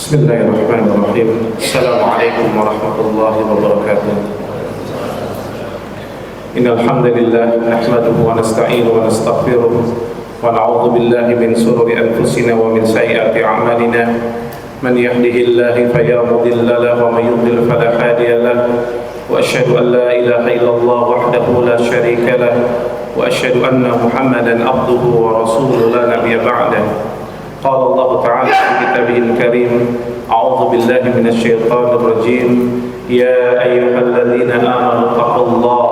بسم الله الرحمن الرحيم. السلام عليكم ورحمة الله وبركاته. إن الحمد لله نحمده ونستعينه ونستغفره ونعوذ بالله من شرور أنفسنا ومن سيئات أعمالنا. من يهده الله فلا مضل له ومن يضلل فلا هادي له. وأشهد أن لا إله إلا الله وحده لا شريك له وأشهد أن محمدا عبده ورسوله لا نبي بعده. قال الله تعالى في كتابه الكريم: أعوذ بالله من الشيطان الرجيم. يا أيها الذين آمنوا اتقوا الله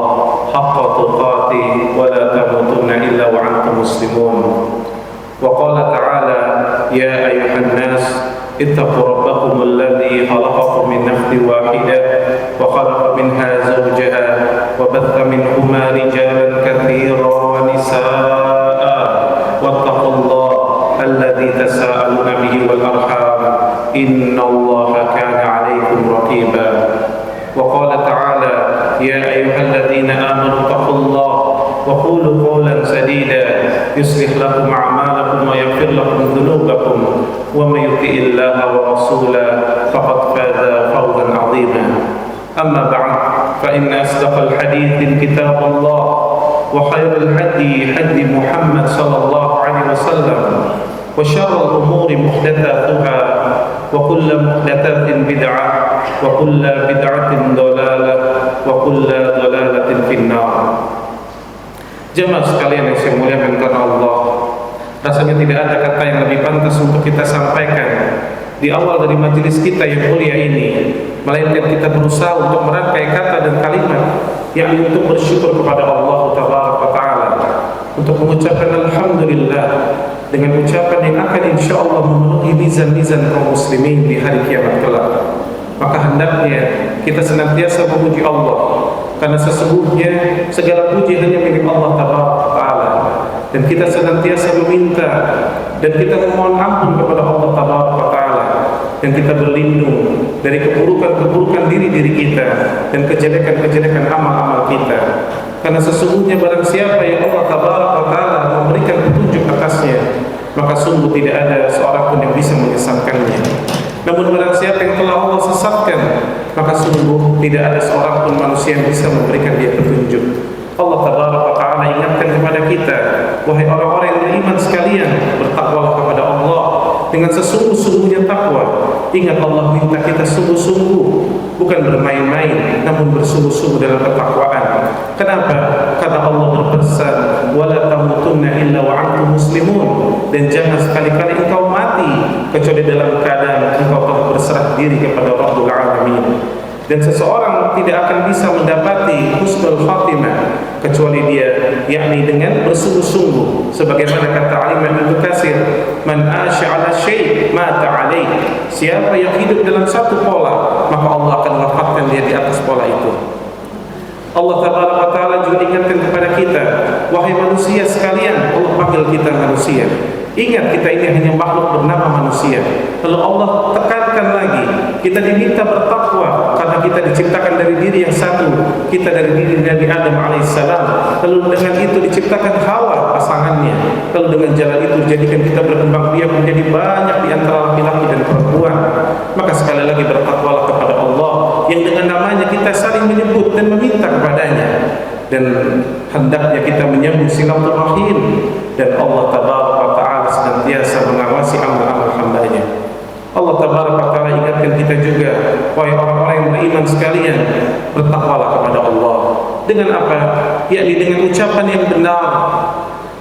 حق تقاته ولا تموتن إلا وأنتم مسلمون. وقال تعالى: يا أيها الناس اتقوا ربكم الذي خلقكم من نفس واحدة وخلق منها زوجها وبث منهما رجالا كثيرا ونساء واتقوا الله الذي تساءلون به والأرحام إن الله كان عليكم رقيبا. وقال تعالى: يا أيها الذين آمنوا اتقوا الله وقولوا قولا سديدا يصلح لكم أعمالكم ويغفر لكم ذنوبكم ومن يطع الله ورسوله فقد فاز فوزا عظيما. أما بعد فإن أصدق الحديث كتاب الله وخير الهدي هدي محمد صلى الله عليه وسلم وشر الأمور محدثاتها وكل محدثات بدعة وكل بدعة ضلالة وكل ضلالة في النار. Jemaah sekalian yang saya muliakan karena Allah, rasanya tidak ada kata yang lebih pantas untuk kita sampaikan di awal dari majelis kita yang mulia ini, melainkan kita berusaha untuk merangkai kata dan kalimat yang untuk bersyukur kepada Allah Taala, untuk mengucapkan alhamdulillah dengan ucapan yang akan insya Allah memenuhi mizan-mizan kaum muslimin di hari kiamat kelak. Maka hendaknya kita senantiasa memuji Allah, karena sesungguhnya segala puji hanya milik Allah Taala, dan kita senantiasa meminta dan kita memohon ampun kepada Allah Taala, dan kita berlindung dari keburukan-keburukan diri kita dan kejelekan-kejelekan amal-amal kita. Karena sesungguhnya barang siapa yang Allah Taala memberikan petunjuk atasnya, maka sungguh tidak ada seorang pun yang bisa menyesatkannya. Namun barang siapa yang telah Allah sesatkan, maka sungguh tidak ada seorang pun manusia yang bisa memberikan dia petunjuk. Allah Taala ingatkan kepada kita, wahai orang-orang yang beriman sekalian, bertakwalah kepada Allah dengan sesungguh-sungguhnya takwa. Ingat, Allah minta kita sungguh-sungguh, bukan bermain-main, namun bersungguh-sungguh dalam ketakwaan. Kenapa? Karena Allah berpesan, wala tamutunna illa wa antum muslimun, dan jangan sekali-kali engkau mati kecuali dalam keadaan engkau telah berserah diri kepada Rabbul Alamin. Dan seseorang tidak akan bisa mendapati husnul khatimah kecuali dia, yakni dengan bersungguh-sungguh. Sebagaimana kata Imam Ibnu Katsir, man asya 'ala syai' mata 'alaih. Siapa yang hidup dalam satu pola, maka Allah akan wafatkan dia di atas pola itu. Allah Taala juga ingatkan kepada kita, wahai manusia sekalian, Allah panggil kita manusia. Ingat, kita ini hanya makhluk bernama manusia. Lalu Allah tekankan lagi, kita diminta bertakwa karena kita diciptakan dari diri yang satu. Kita dari diri Nabi Adam alaihissalam. Lalu dengan itu diciptakan Hawa pasangannya. Lalu dengan jalan itu dijadikan kita berkembang biak menjadi banyak di antara laki-laki dan perempuan. Maka sekali lagi bertakwalah kepada Allah yang dengan namanya kita saling menyebut dan meminta kepadanya. Dan hendaknya kita menyambung silaturahim, dan Allah Taala senantiasa mengawasi amal-amal hamba-Nya. Allah Taala ingatkan kita juga, wahai orang-orang yang beriman sekalian, bertakwalah kepada Allah. Dengan apa? Yakni dengan ucapan yang benar.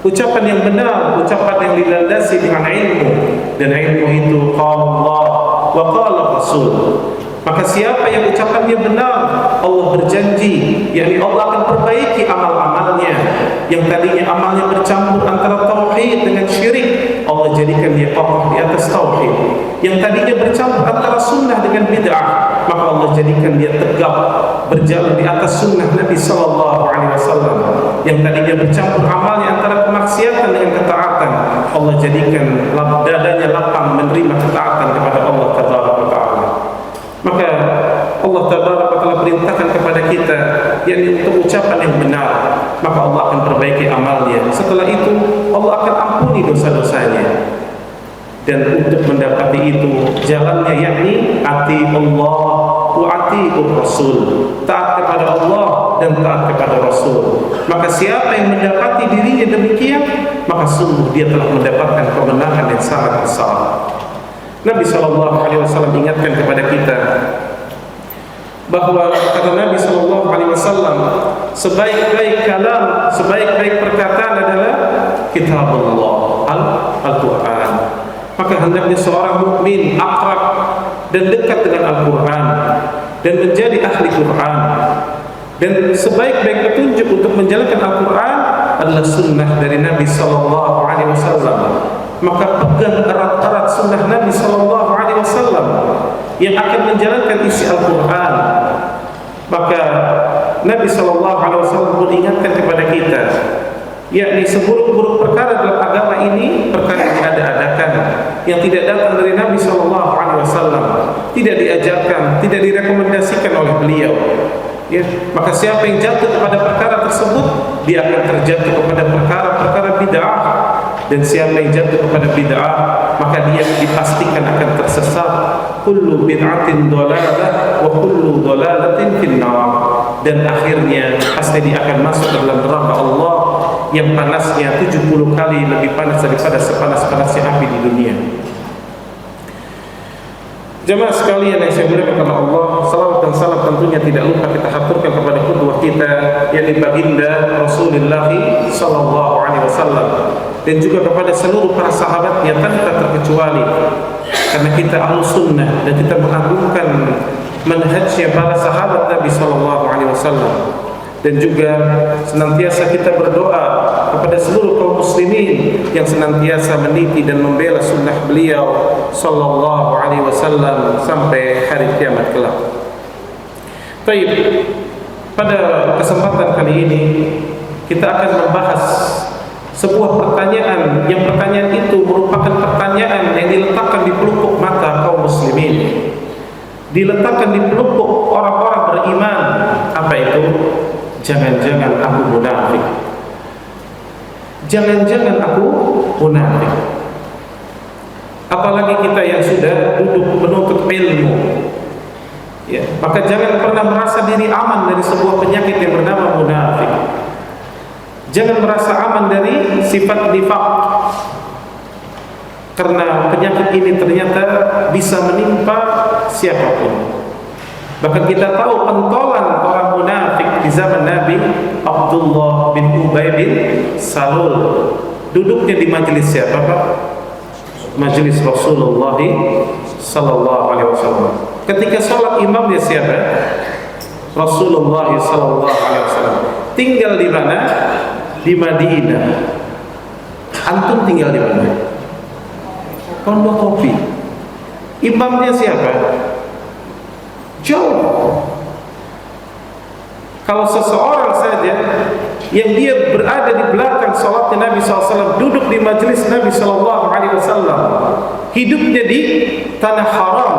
Ucapan yang benar, ucapan yang dilandasi dengan ilmu, dan ilmu itu qala Allah wa qala Rasul. Maka siapa yang ucapannya benar, Allah berjanji, yakni Allah akan perbaiki amal-amalnya yang tadinya amalnya bercampur antara tauhid dengan syirik. Allah jadikan dia kokoh di atas tauhid. Yang tadinya bercampur antara sunnah dengan bid'ah, maka Allah jadikan dia tegak berjalan di atas sunnah Nabi sallallahu alaihi wasallam. Yang tadinya bercampur amalnya antara kemaksiatan dengan ketaatan, Allah jadikan dadanya lapang menerima ketaatan kepada Allah Taala. Maka Allah Taala perintahkan kepada kita, yakni untuk ucapan yang benar, maka Allah akan perbaiki amalnya. Setelah itu Allah akan ampuni dosa-dosanya. Dan untuk mendapati itu jalannya yakni ati Allah wa atiur Rasul, taat kepada Allah dan taat kepada Rasul. Maka siapa yang mendapati dirinya demikian, maka sungguh dia telah mendapatkan kemenangan yang sangat besar. Nabi SAW ingatkan kepada kita bahwa kata Nabi SAW, sebaik-baik kalam, sebaik-baik perkataan adalah kitabullah, Al-Quran. Maka hendaknya seorang mukmin akrab dan dekat dengan Al-Quran dan menjadi ahli Quran. Dan sebaik-baik petunjuk untuk menjalankan Al-Quran adalah sunnah dari Nabi SAW. Maka pegang erat-erat sunnah Nabi SAW yang akan menjalankan isi Al-Quran. Maka Nabi SAW pun ingatkan kepada kita, yakni seburuk-buruk perkara dalam agama ini perkara yang diada-adakan, yang tidak datang dari Nabi SAW, tidak diajarkan, tidak direkomendasikan oleh beliau. Ya, maka siapa yang jatuh kepada perkara tersebut, dia akan terjatuh kepada perkara-perkara bid'ah. Dan siapa yang jatuh kepada bid'ah, maka dia dipastikan akan tersesat. Kullu bid'atin dhalalah wa kullu dhalalatin finnar. Dan akhirnya pasti dia akan masuk ke dalam neraka Allah yang panasnya 70 kali lebih panas daripada sepanas-panasnya api di dunia. Jemaah sekalian yang saya muliakan Allah, salawat dan salam tentunya tidak lupa kita haturkan kepada qudwah kita, yakni baginda Rasulullah sallallahu alaihi wasallam, dan juga kepada seluruh para sahabatnya tanpa terkecuali. Karena kita ahlu sunnah dan kita mengagungkan manhajnya para sahabat Nabi sallallahu alaihi wasallam. Dan juga senantiasa kita berdoa kepada seluruh kaum muslimin yang senantiasa meniti dan membela sunnah beliau sallallahu alaihi wasallam sampai hari kiamat kelak. Baik, pada kesempatan kali ini kita akan membahas sebuah pertanyaan yang pertanyaan itu merupakan pertanyaan yang diletakkan di pelupuk mata kaum muslimin, diletakkan di pelupuk orang-orang beriman. Apa itu? Jangan-jangan aku munafik. Jangan-jangan aku munafik. Apalagi kita yang sudah duduk menuntut ilmu, ya, maka jangan pernah merasa diri aman dari sebuah penyakit yang bernama munafik. Jangan merasa aman dari sifat nifaq, karena penyakit ini ternyata bisa menimpa siapapun. Bahkan kita tahu pentolan orang munafik di zaman Nabi, Abdullah bin Ubay bin Salul, duduknya di majelis siapa, Pak? Majelis Rasulullah sallallahu alaihi wasallam. Ketika sholat imamnya siapa? Rasulullah sallallahu alaihi wasallam. Tinggal di mana? Di Madinah. Antum tinggal di mana? Pondok Kopi. Imamnya siapa? Jauh. Kalau seseorang saja yang dia berada di belakang salatnya Nabi SAW, duduk di majelis Nabi SAW, hidupnya di tanah haram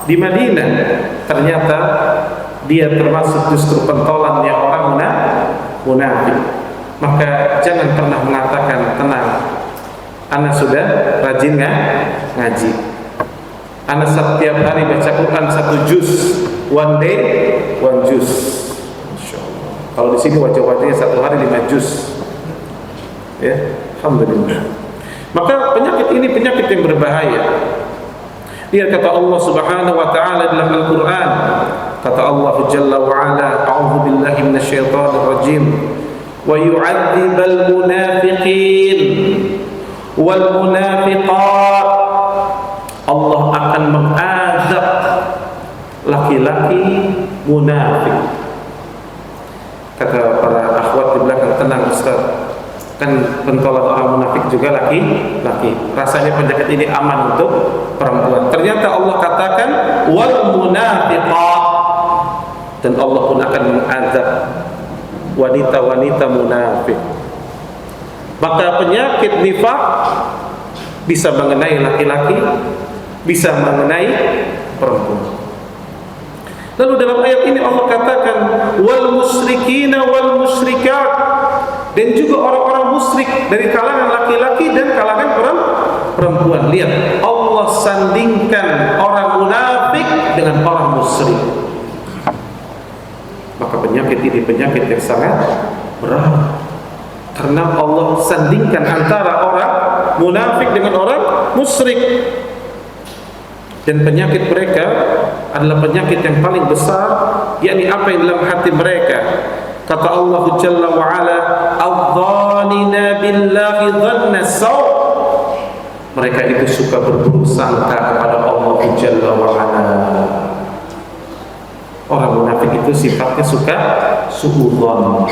di Madinah, ternyata dia termasuk justru pentolannya orang munafik. Maka jangan pernah mengatakan, tenang, ana sudah rajin ngaji, ana setiap hari baca Quran 1 juz, one day 1 juz. Insyaallah. Kalau di sini wajah-wajahnya 1 hari 5 juz. Ya, alhamdulillah. Maka penyakit ini penyakit yang berbahaya. Lihat kata Allah Subhanahu wa taala dalam Al-Qur'an. Kata Allah Jalla wa Ala, a'udzu billahi minasyaitonir rajim. Wa yu'adzibal munafiqin wal munafiqat. Allah akan mengazab laki-laki munafik. Kata para akhwat di belakang, tenang Ustaz, kan pentolan orang munafik juga laki-laki. Rasanya penyakit ini aman untuk perempuan. Ternyata Allah katakan wal munafiqat, dan Allah pun akan mengazab wanita-wanita munafik. Maka penyakit nifaq bisa mengenai laki-laki, bisa mengenai perempuan. Lalu dalam ayat ini Allah katakan wal musyrikina wal musyrikat, dan juga orang-orang musyrik dari kalangan laki-laki dan kalangan perempuan. Lihat, Allah sandingkan orang munafik dengan orang musyrik. Maka penyakit ini penyakit yang sangat berat, karena Allah sandingkan antara orang munafik dengan orang musyrik. Dan penyakit mereka adalah penyakit yang paling besar, yakni apa yang dalam hati mereka. Kata Allah Jalla wa Ala, "Adh-dhanina billahi dhanna saw." Mereka itu suka berburuk sangka kepada Allah Jalla wa Ala. Orang munafik itu sifatnya suka suudzon.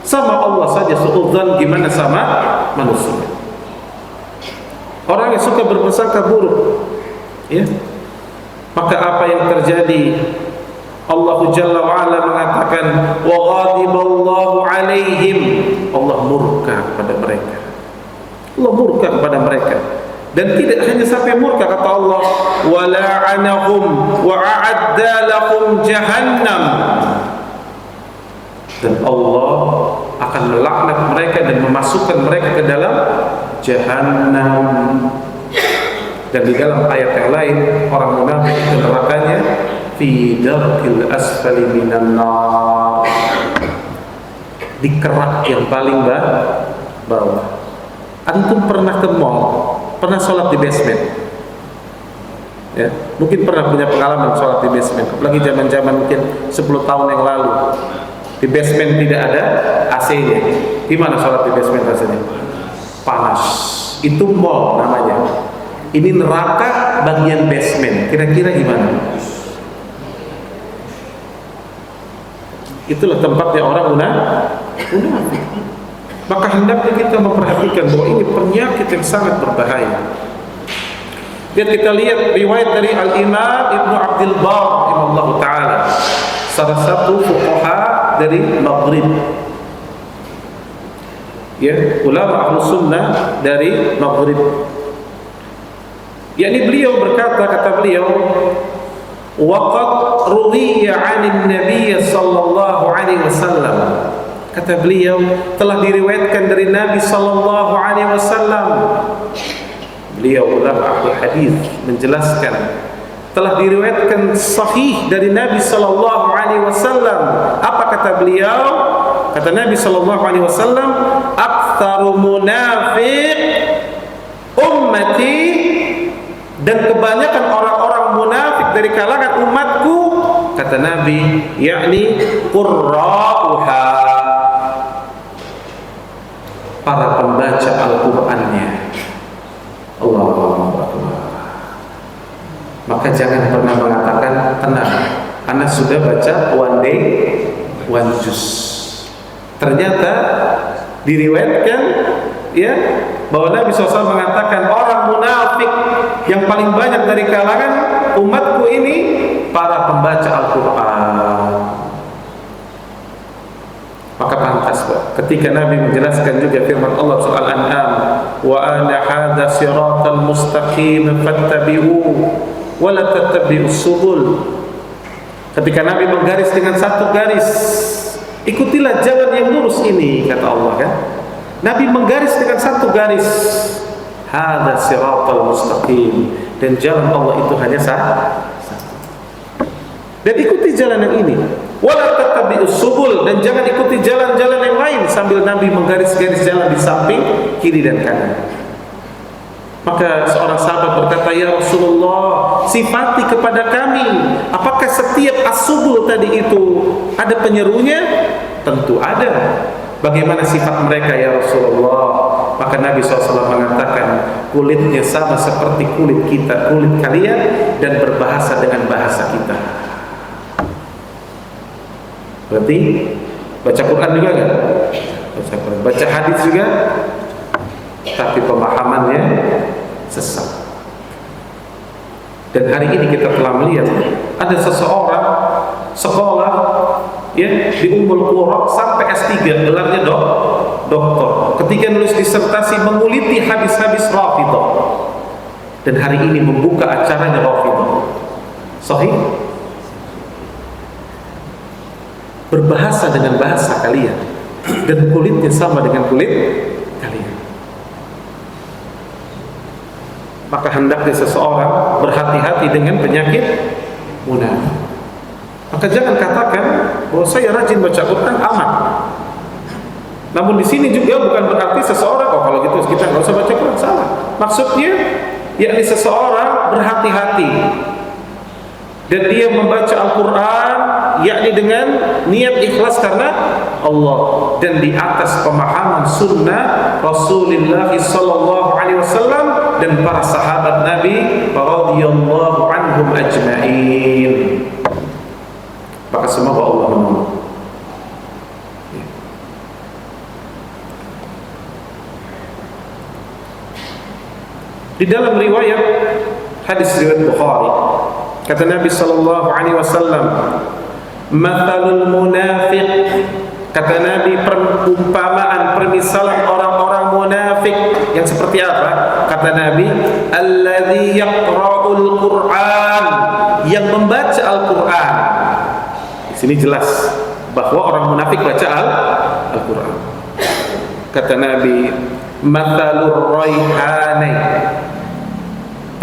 Sama Allah saja suudzon, gimana sama manusia? Orang yang suka berprasangka buruk, ya. Maka apa yang terjadi? Allah Jalla wa Ala mengatakan, wa ghadiballahu alaihim. Allah murka kepada mereka. Allah murka kepada mereka. Dan tidak hanya sampai murka, kata Allah, wa la'anahum wa a'adda lahum jahannam. Dan Allah akan melaknat mereka dan memasukkan mereka ke dalam jahannam. Dan di dalam ayat yang lain, orang munafik itu nerakanya fi darkil asfali minan nar, di kerak yang paling bawah. Antum pernah ke mall, pernah sholat di basement? Ya, mungkin pernah punya pengalaman sholat di basement. Apalagi zaman-zaman mungkin 10 tahun yang lalu, di basement tidak ada AC-nya. Gimana sholat di basement rasanya? Panas. Itu mall namanya. Ini neraka bagian basement. Kira-kira gimana? Itulah tempatnya orang munafik. Maka hendaknya kita memperhatikan bahwa ini penyakit yang sangat berbahaya. Biar kita lihat riwayat dari Al-Imam Ibnu Abdul Bar rahimahullah ta'ala, salah satu fuqaha dari Maghrib, ya, ulama ahlu sunnah dari Maghrib. Yakni beliau berkata, kata beliau, waqad ruwiya 'anil nabiy sallallahu alaihi wasallam. Kata beliau, telah diriwayatkan dari Nabi sallallahu alaihi wasallam. Beliau ulama ahli hadis menjelaskan, telah diriwayatkan sahih dari Nabi sallallahu alaihi wasallam. Apa kata beliau? Kata Nabi sallallahu alaihi wasallam, aktsaru munafiq ummati, dan kebanyakan orang-orang munafik dari kalangan umatku, kata Nabi, yakni qurra'uha, para pembaca Al-Qur'annya. Allahu Akbar. Maka jangan pernah mengatakan, tenang, anak sudah baca one day one juice. Ternyata diriwayatkan, ya, bahwa Nabi SAW mengatakan orang munafik yang paling banyak dari kalangan umatku ini para pembaca Al-Quran. Maka pantas, Pak, ketika Nabi menjelaskan juga firman Allah soal Al-An'am, wa ana hadza siratal mustaqim fattabi'u wa la tattabi'us subul. Ketika Nabi menggaris dengan satu garis, ikutilah jalan yang lurus ini, kata Allah, kan? Nabi menggaris dengan satu garis, hadza siratal mustaqim, dan jalan Allah itu hanya satu. Dan ikuti jalan yang ini. Wala tattabi'us subul, dan jangan ikuti jalan-jalan yang lain, sambil Nabi menggaris-garis jalan di samping kiri dan kanan. Maka seorang sahabat berkata, ya Rasulullah, sifati kepada kami, apakah setiap as-subul tadi itu ada penyerunya? Tentu ada. Bagaimana sifat mereka ya Rasulullah? Maka Nabi SAW mengatakan, kulitnya sama seperti kulit kita, kulit kalian, dan berbahasa dengan bahasa kita. Berarti baca Quran juga kan? Baca Quran, baca hadis juga, tapi pemahamannya sesat. Dan hari ini kita telah melihat ada seseorang sekolah, ya, di Ummul Qura sampai S3, gelarnya doktor. Ketika nulis disertasi menguliti hadis-hadis Rafidhah, dan hari ini membuka acaranya Rafidhah. Sahih? Berbahasa dengan bahasa kalian, dan kulitnya sama dengan kulit kalian. Maka hendaknya seseorang berhati-hati dengan penyakit munafik. Maka jangan katakan bahwa saya rajin baca Quran, aman. Namun di sini juga bukan berarti seseorang, oh kalau gitu kita nggak usah baca Quran, salah. Maksudnya yakni seseorang berhati-hati dan dia membaca Al-Quran yakni dengan niat ikhlas karena Allah dan di atas pemahaman sunnah Rasulullah sallallahu alaihi wasallam dan para sahabat Nabi radhiyallahu anhum ajma'in. Maka semoga Allah menolong. Di dalam riwayat hadis riwayat Bukhari, kata Nabi sallallahu alaihi wasallam, "Mathalul munafiq," kata Nabi, perumpamaan permisalan orang-orang munafik yang seperti apa? Kata Nabi, "Alladzi yaqra'ul Qur'an," yang membaca Al-Qur'an. Di sini jelas bahwa orang munafik baca Al-Qur'an. Kata Nabi, "Mathalur raihani,"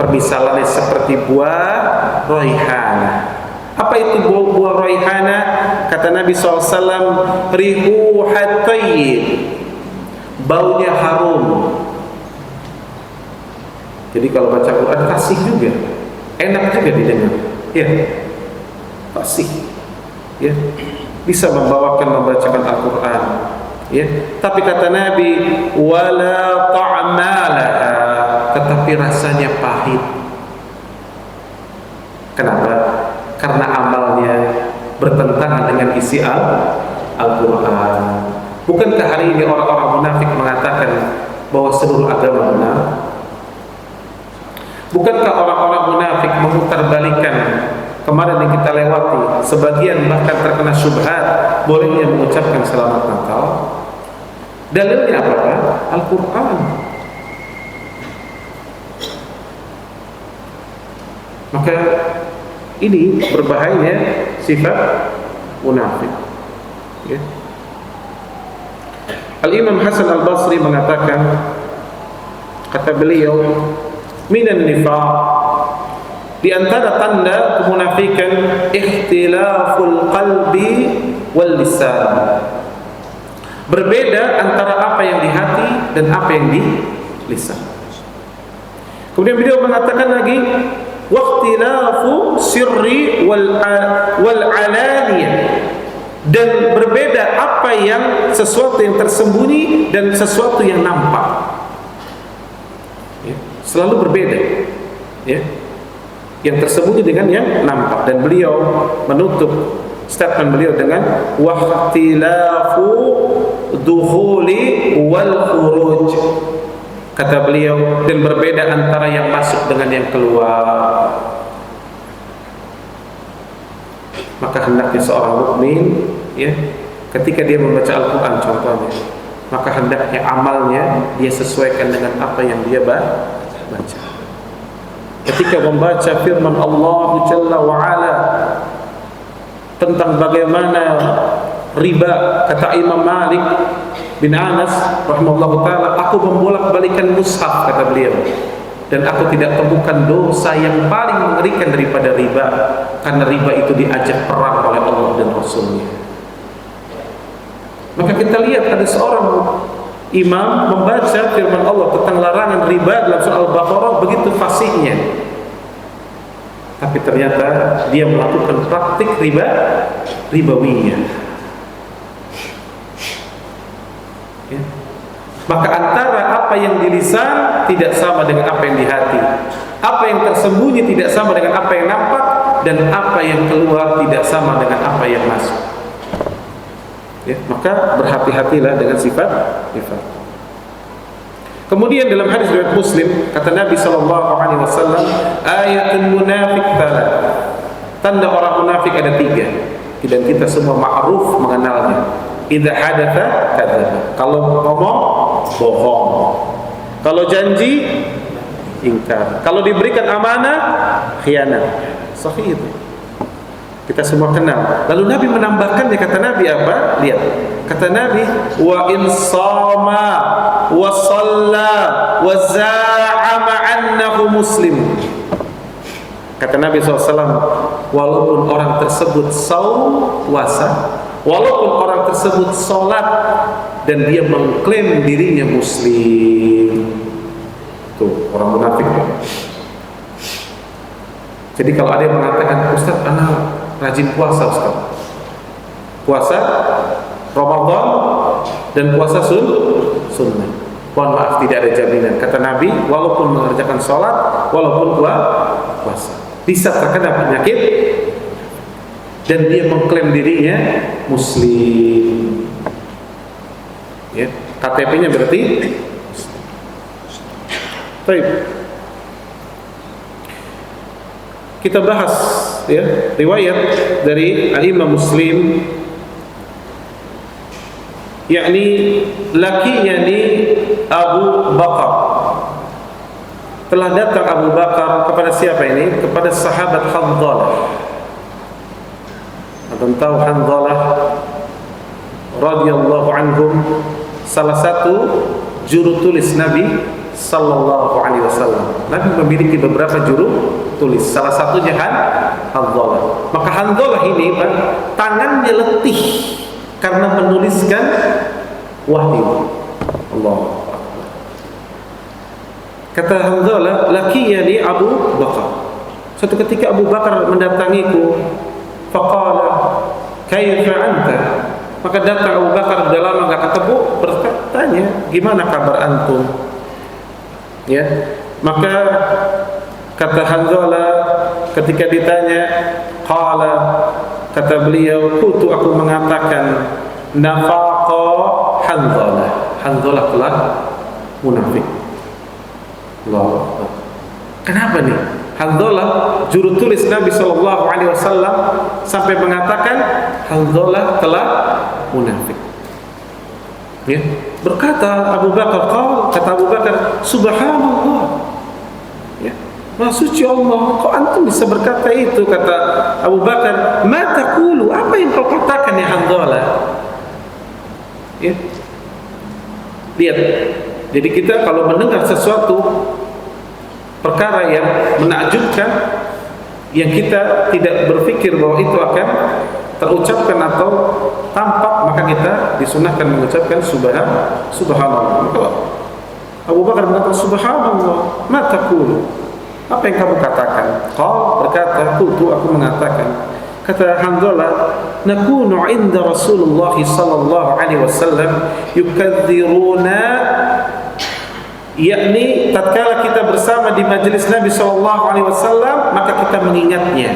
permisalannya seperti buah raihana. Apa itu buah raihana? Kata Nabi SAW, rihuhat tayyib, baunya harum. Jadi kalau baca Quran fasih juga, enak juga didengar. Ya, fasih. Ya, bisa membacakan Al-Quran. Ya, tapi kata Nabi, wala ta'malaha, tetapi rasanya pahit. Kenapa? Karena amalnya bertentangan dengan isi Al-Quran. Bukankah hari ini orang-orang munafik mengatakan bahwa seluruh agama benar? Bukankah orang-orang munafik memutarbalikan kemarin yang kita lewati, sebagian bahkan terkena syubhat bolehnya mengucapkan selamat Natal? Dalilnya apa? Al-Quran. Maka ini berbahaya sifat munafik. Ya. Al-Imam Hasan Al-Basri mengatakan, kata beliau, minan nifaq, di antara tanda kemunafikan, ikhtilaful qalbi wal lisan, berbeda antara apa yang di hati dan apa yang di lisan. Kemudian beliau mengatakan lagi, waqtilafu sirri wal alaniyah, dan berbeda apa yang sesuatu yang tersembunyi dan sesuatu yang nampak. Ya, selalu berbeda. Ya, yang tersembunyi dengan yang nampak. Dan beliau menutup statement beliau dengan waqtilafu dukhuli wal khuruj. Kata beliau, dan berbeda antara yang masuk dengan yang keluar. Maka hendaknya seorang mukmin, ya, ketika dia membaca Al-Quran contohnya, maka hendaknya amalnya dia sesuaikan dengan apa yang dia baca. Ketika membaca firman Allah Jalla wa'ala tentang bagaimana riba, kata Imam Malik bin Anas rahimahullah ta'ala, aku membolak-balikan mushaf, kata beliau, dan aku tidak temukan dosa yang paling mengerikan daripada riba, karena riba itu diajak perang oleh Allah dan Rasulnya. Maka kita lihat ada seorang imam membaca firman Allah tentang larangan riba dalam surah Al-Baqarah begitu fasihnya, tapi ternyata dia melakukan praktik ribawiyah. Ya. Maka antara apa yang di lisan tidak sama dengan apa yang di hati, apa yang tersembunyi tidak sama dengan apa yang nampak, dan apa yang keluar tidak sama dengan apa yang masuk. Ya, maka berhati-hatilah dengan sifat. Kemudian dalam hadis riwayat Muslim, kata Nabi SAW, ayatul munafik thalath, tanda orang munafik ada 3, dan kita semua ma'ruf mengenalnya. Idza hadatha kadzdzaba, kalau ngomong bohong, kalau janji ingkar, kalau diberikan amanah khianat. Sahih itu, kita semua kenal. Lalu Nabi menambahkan, kata Nabi apa? Lihat, kata Nabi, wa in sama wa shalla wa za'ama annahu muslim. Kata Nabi SAW, walaupun orang tersebut saum, puasa, walaupun orang tersebut sholat, dan dia mengklaim dirinya muslim. Tuh, orang munafik. Jadi kalau ada yang mengatakan, Ustaz, anak rajin puasa, Ustaz, puasa Ramadan dan puasa sunnah, mohon maaf tidak ada jaminan. Kata Nabi, walaupun mengerjakan sholat, walaupun puasa, bisa terkena penyakit dan dia mengklaim dirinya muslim. Ya, KTP-nya berarti baik. Kita bahas ya riwayat dari Al-Imam Muslim, yakni Abu Bakar. Telah datang Abu Bakar kepada siapa ini? Kepada sahabat Hanzalah. Antum tahu Hanzalah radhiyallahu anhum, salah satu juru tulis Nabi sallallahu alaihi wasallam. Nabi memiliki beberapa juru tulis, salah satunya Hanzalah. Maka Hanzalah ini tangannya letih karena menuliskan wahyu. Allah. Kata Hanzalah, laqiyani Abu Bakar. Suatu ketika Abu Bakar mendatangiku, faqala kaifa anta? Maka datang Abu Bakar, sudah lama enggak ketemu, bertanya, gimana kabar antum? Ya. Maka kata Hanzalah ketika ditanya, qala, kata beliau, kutu, aku mengatakan, nafaqa Hanzalah. Hanzalah telah munafik. Allah. Kenapa nih? Hanzalah juru tulis Nabi sallallahu alaihi wasallam sampai mengatakan Hanzalah telah munafik. Ya. Berkata Abu Bakar, kata Abu Bakar, subhanallah. Ya. Maha suci Allah, kok antum bisa berkata itu? Kata Abu Bakar, ma taqulu, apa yang kau katakan ya Hanzalah? Ya. Lihat. Jadi kita kalau mendengar sesuatu perkara yang menakjubkan, yang kita tidak berpikir bahwa itu akan terucapkan atau tampak, maka kita disunahkan mengucapkan subhanallah. Abu Bakar mengatakan subhanallah, ma taqulu, apa yang kamu katakan? Qal, berkata, qultu, aku mengatakan. Kata Hanzalah, nakunu inda Rasulullah sallallahu alaihi wasallam yukadziruna, yakni tatkala kita bersama di majelis Nabi sallallahu alaihi wasallam, maka kita mengingatnya.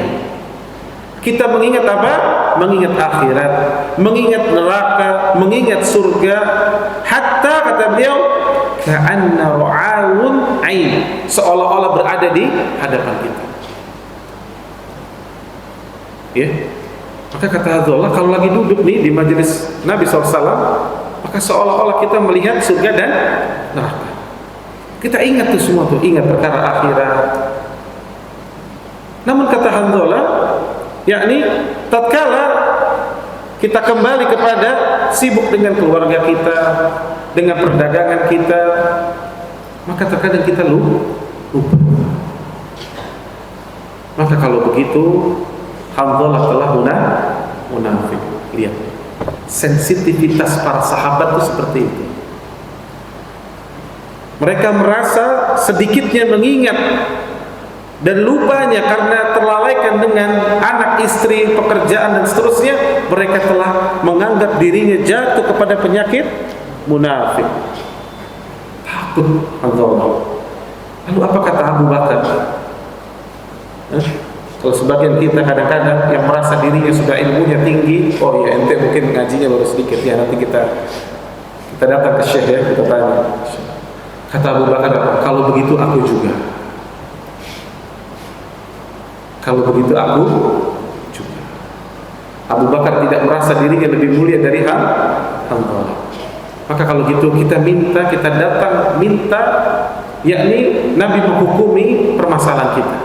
Kita mengingat apa? Mengingat akhirat, mengingat neraka, mengingat surga, hatta kata beliau, ka'anna ra'awun ain, seolah-olah berada di hadapan kita. Ya. Maka kata Hanzalah, kalau lagi duduk nih di majelis Nabi SAW, maka seolah-olah kita melihat surga dan neraka. Kita ingat tuh semua tuh, ingat perkara akhirat. Namun kata Hanzalah, yakni tatkala kita kembali kepada sibuk dengan keluarga kita, dengan perdagangan kita, maka terkadang kita lupa. Maka kalau begitu Hanzalah telah munafik. Lihat, sensitivitas para sahabat itu seperti itu. Mereka merasa sedikitnya mengingat dan lupanya karena terlalaikan dengan anak, istri, pekerjaan dan seterusnya, mereka telah menganggap dirinya jatuh kepada penyakit munafik. Takut Hanzalah. Lalu apa kata Abu Bakar? Kalau sebagian kita kadang-kadang yang merasa dirinya sudah ilmunya tinggi, oh ya ente mungkin ngajinya baru sedikit, ya nanti kita datang ke syekh ya, kita tanya. Kata Abu Bakar, kalau begitu aku juga. Kalau begitu aku juga. Abu Bakar tidak merasa dirinya lebih mulia dari Hanzalah. Maka kalau gitu kita datang minta, yakni Nabi menghukumi permasalahan kita.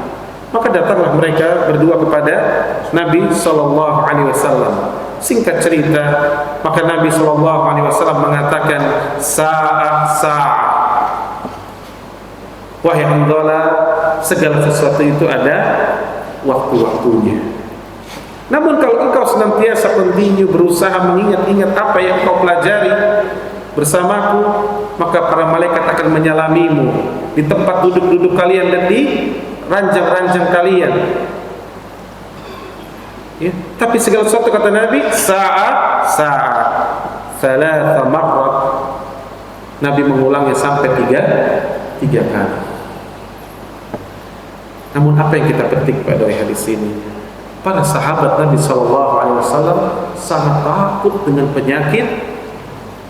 Maka datanglah mereka berdua kepada Nabi sallallahu alaihi wasallam. Singkat cerita, maka Nabi sallallahu alaihi wasallam mengatakan, sa'ah. Wahai Hanzalah, segala sesuatu itu ada waktu-waktunya. Namun kalau engkau senantiasa continue berusaha mengingat-ingat apa yang kau pelajari bersamaku, maka para malaikat akan menyalamimu di tempat duduk-duduk kalian dan di ranjang-ranjang kalian. Ya, tapi segala sesuatu kata Nabi saat thalatha marrat. Nabi mengulangnya sampai tiga kali. Namun apa yang kita petik pada hadis ini? Para sahabat Nabi SAW sangat takut dengan penyakit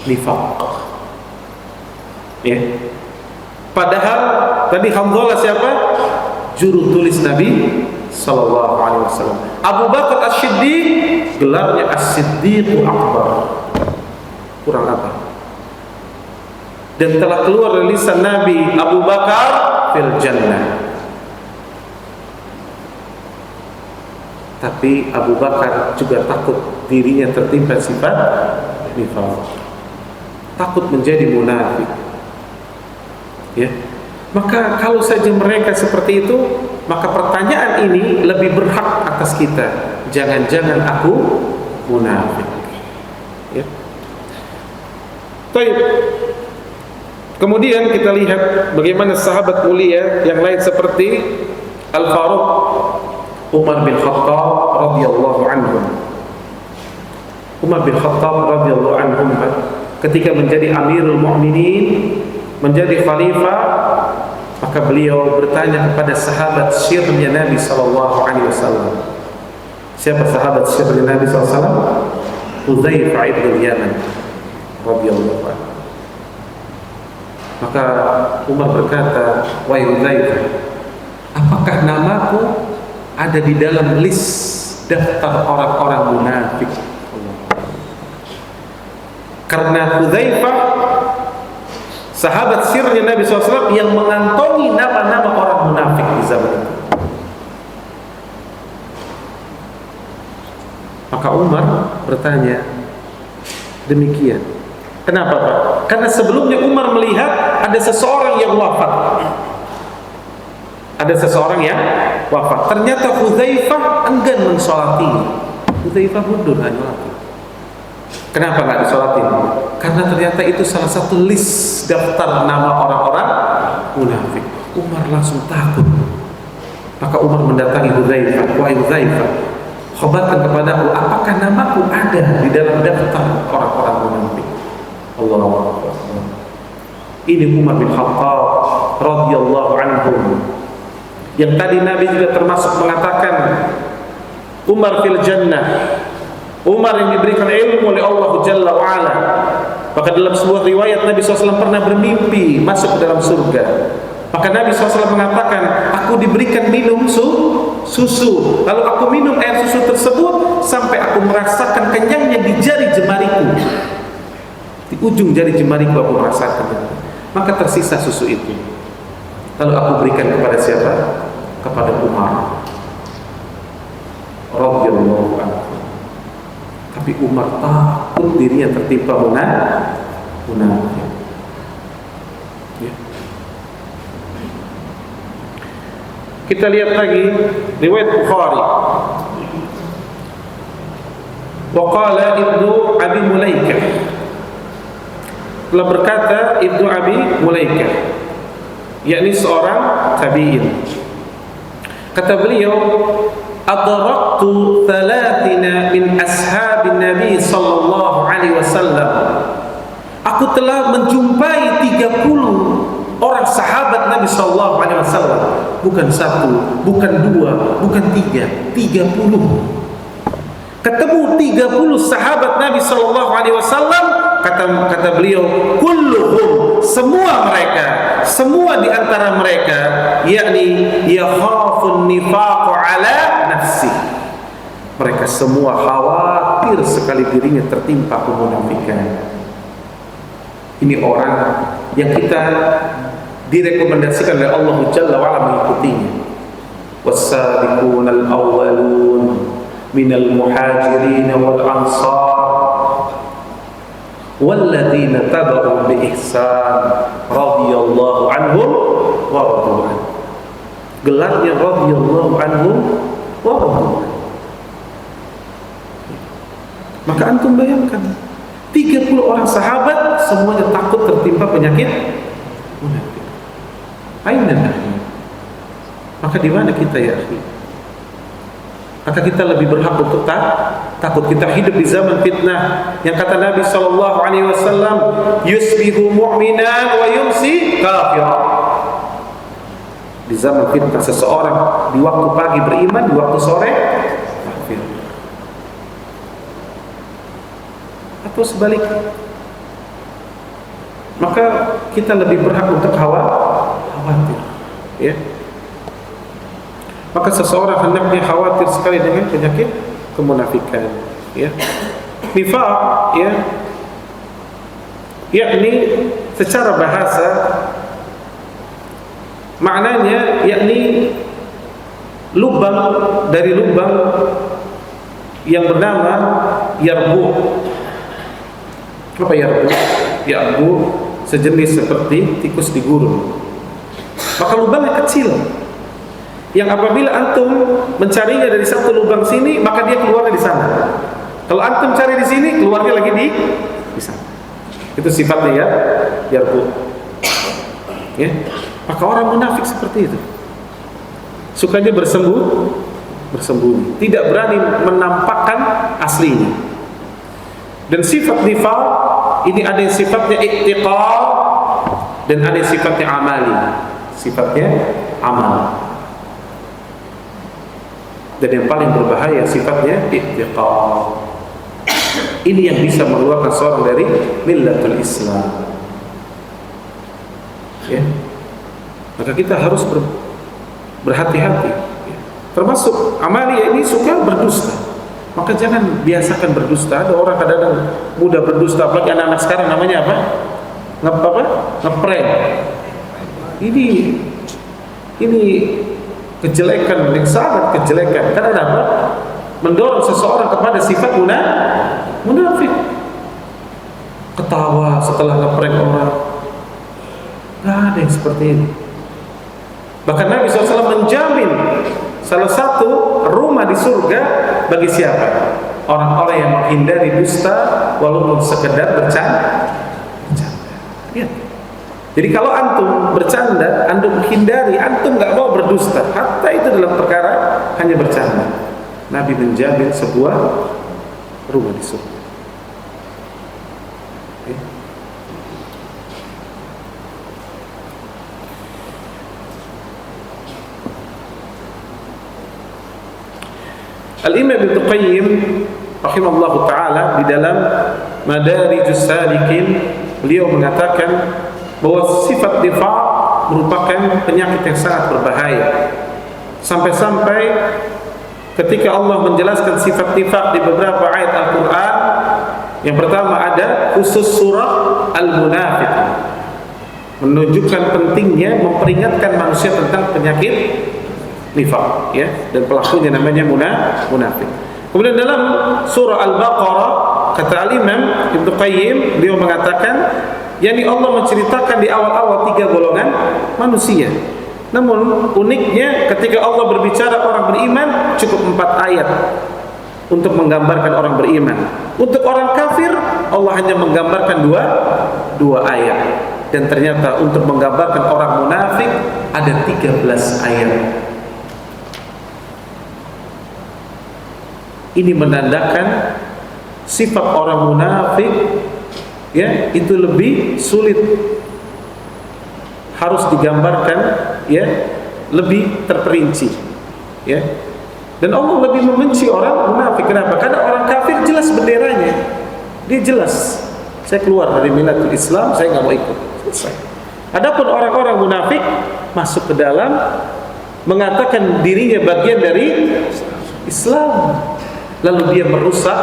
nifaq. Ya. Padahal tadi Hamzah siapa? Juru tulis Nabi SAW. Abu Bakar As-Siddiq, gelarnya As-Siddiqul Akbar. Kurang apa? Dan telah keluar dari lisan Nabi, Abu Bakar fil jannah. Tapi Abu Bakar juga takut dirinya tertimpa sifat nifaq, takut menjadi munafik. Ya, maka kalau saja mereka seperti itu, maka pertanyaan ini lebih berhak atas kita. Jangan-jangan aku munafik. Ya. Baik. Kemudian kita lihat bagaimana sahabat mulia yang lain seperti Al-Faruq Umar bin Khattab radhiyallahu anhu. Umar bin Khattab radhiyallahu anhu ketika menjadi Amirul Mukminin, menjadi khalifah, maka beliau bertanya kepada sahabat sirnya Nabi sallallahu alaihi wasallam. Siapa sahabat sirnya Nabi sallallahu alaihi wasallam? Hudzaifah bin Yaman radhiyallahu anhu. Maka Umar berkata, "Wahai Hudzaifah, apakah namaku ada di dalam list daftar orang-orang munafik?" Karena Hudzaifah sahabat sirnya Nabi SAW yang mengantongi nama-nama orang munafik di zaman itu. Maka Umar bertanya demikian. Kenapa Pak? Karena sebelumnya Umar melihat ada seseorang yang wafat. Ada seseorang yang wafat. Ternyata Hudzaifah enggan mensolatinya. Hudzaifah mundur hanya lagi. Kenapa nggak disolatin? Karena ternyata itu salah satu list daftar nama orang-orang munafik. Umar langsung takut. Maka Umar mendatangi Hudzaifah. Wahai Hudzaifah, khabarkan kepadaku apakah namaku ada di dalam daftar orang-orang munafik. Allahu Akbar. Ini Umar bin Khattab radhiyallahu anhu. Yang tadi Nabi juga termasuk mengatakan Umar fil jannah. Umar yang diberikan ilmu oleh Allah Jalla wa'ala. Maka dalam sebuah riwayat Nabi SAW pernah bermimpi masuk ke dalam surga. Maka Nabi SAW mengatakan, aku diberikan minum susu. Lalu aku minum air susu tersebut sampai aku merasakan kenyangnya di jari jemariku. Di ujung jari jemariku aku merasakan. Maka tersisa susu itu. Lalu aku berikan kepada siapa? Kepada Umar radhiyallahu anhu. Tapi Umar takut dirinya tertimpa munafik. Ya. Kita lihat lagi riwayat Bukhari. Wa qala Ibnu Abi Mulaikah. Telah berkata Ibnu Abi Mulaikah, yakni seorang tabi'in. Kata beliau, adraktu thalathina min ashabin Nabi sallallahu alaihi wasallam. Aku telah menjumpai 30 orang sahabat Nabi sallallahu alaihi wasallam. Bukan satu, bukan dua, bukan tiga, 30. Ketemu 30 sahabat Nabi sallallahu alaihi wasallam. Kata beliau, kulluhum, semua mereka, semua di antara mereka, yakni yakhafun nifaqu ala nafsi. Mereka semua khawatir sekali dirinya tertimpa kemunafikan. Ini orang yang kita direkomendasikan oleh Allah Jalla wa ala mengikutinya. Was-sabiqunal awwalun minal muhajirin wal ansar walladzina tabi'u bi ihsan radhiyallahu anhum wa radu anhu. Gelarnya radhiyallahu anhu wa radu. Maka antum bayangkan 30 orang sahabat semuanya takut tertimpa penyakit munafik. Aina nahnu? Maka di mana kita ya akhi? Maka kita lebih berhak untuk takut. Kita hidup di zaman fitnah yang kata Nabi SAW, yusbihu mu'minan wa yumsi kafira. Di zaman fitnah seseorang di waktu pagi beriman, di waktu sore kafir. Atau sebaliknya. Maka kita lebih berhak untuk khawatir. Ya. Maka seseorang hendaknya khawatir sekali dengan penyakit kemunafikan, ya. Nifaq, ya, yakni secara bahasa maknanya yakni lubang dari lubang yang bernama yarbu. Apa yarbu? Yarbu sejenis seperti tikus di gurun. Maka lubangnya kecil, yang apabila antum mencarinya dari satu lubang sini, maka dia keluarnya di sana. Kalau antum cari di sini, keluarnya lagi di sana. Itu sifatnya ya, yarbu. Ya. Maka orang munafik seperti itu. Sukanya bersembunyi, tidak berani menampakkan aslinya. Dan sifat nifaq ini ada yang sifatnya i'tiqad dan ada yang sifatnya amali. Sifatnya amal. Dan yang paling berbahaya sifatnya i'tiqad. Ini yang bisa mengeluarkan seorang dari millatul Islam. Ya. Maka kita harus berhati-hati. Ya. Termasuk amalia ini suka berdusta. Maka jangan biasakan berdusta. Ada orang kadang-kadang mudah berdusta, apalagi anak-anak sekarang namanya apa? Ngeprank. Ini kejelekan yang sangat kejelekan. Karena apa? Mendorong seseorang kepada sifat munafik. Ketawa setelah ngeprank orang. Gak ada yang seperti ini. Bahkan Nabi SAW menjamin salah satu rumah di surga bagi siapa? Orang-orang yang menghindari dusta walaupun sekedar bercanda. Lihat. Jadi kalau antum bercanda, antum menghindari, antum gak mau berdusta, hatta itu dalam perkara hanya bercanda, Nabi menjamin sebuah rumah di surga. Okay. Al-Imam Ibnu Qayyim rahimahullahu ta'ala di dalam Madarijus Salikin, beliau mengatakan bahwa sifat nifaq merupakan penyakit yang sangat berbahaya. Sampai-sampai ketika Allah menjelaskan sifat nifaq di beberapa ayat Al-Quran, yang pertama ada khusus surah Al-Munafiq, menunjukkan pentingnya memperingatkan manusia tentang penyakit nifaq, ya, dan pelakunya namanya munafik. Kemudian dalam surah Al-Baqarah kata Al-Imam Ibnu Qayyim, beliau mengatakan, yakni Allah menceritakan di awal-awal 3 golongan manusia. Namun uniknya ketika Allah berbicara orang beriman cukup 4 ayat untuk menggambarkan orang beriman. Untuk orang kafir Allah hanya menggambarkan 2 ayat. Dan ternyata untuk menggambarkan orang munafik ada 13 ayat. Ini menandakan sifat orang munafik, ya, itu lebih sulit, harus digambarkan, ya, lebih terperinci, ya. Dan Allah lebih membenci orang munafik. Kenapa? Karena orang kafir jelas benderanya, dia jelas, saya keluar dari millatul Islam, saya nggak mau ikut, selesai. Adapun orang-orang munafik masuk ke dalam, mengatakan dirinya bagian dari Islam, lalu dia merusak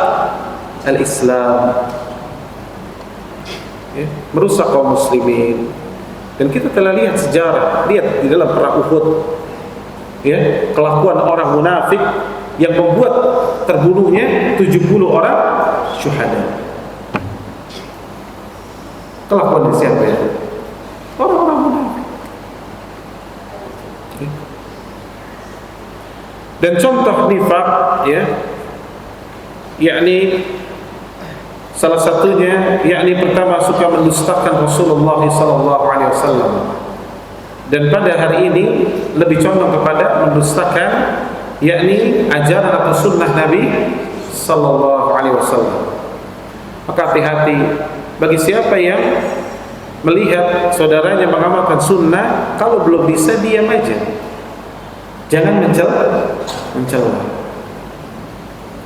al-Islam, ya, merusak kaum muslimin. Dan kita telah lihat sejarah, lihat di dalam perang Uhud, ya, kelakuan orang munafik yang membuat terbunuhnya 70 orang syuhada. Kelakuan siapa ya? Orang-orang munafik. Dan contoh nifaq, ya, yakni salah satunya, yakni pertama suka mendustakan Rasulullah SAW. Dan pada hari ini lebih condong kepada mendustakan, yakni ajaran atau sunnah Nabi SAW. Maka hati-hati bagi siapa yang melihat saudaranya mengamalkan sunnah, kalau belum bisa diam aja, jangan mencela,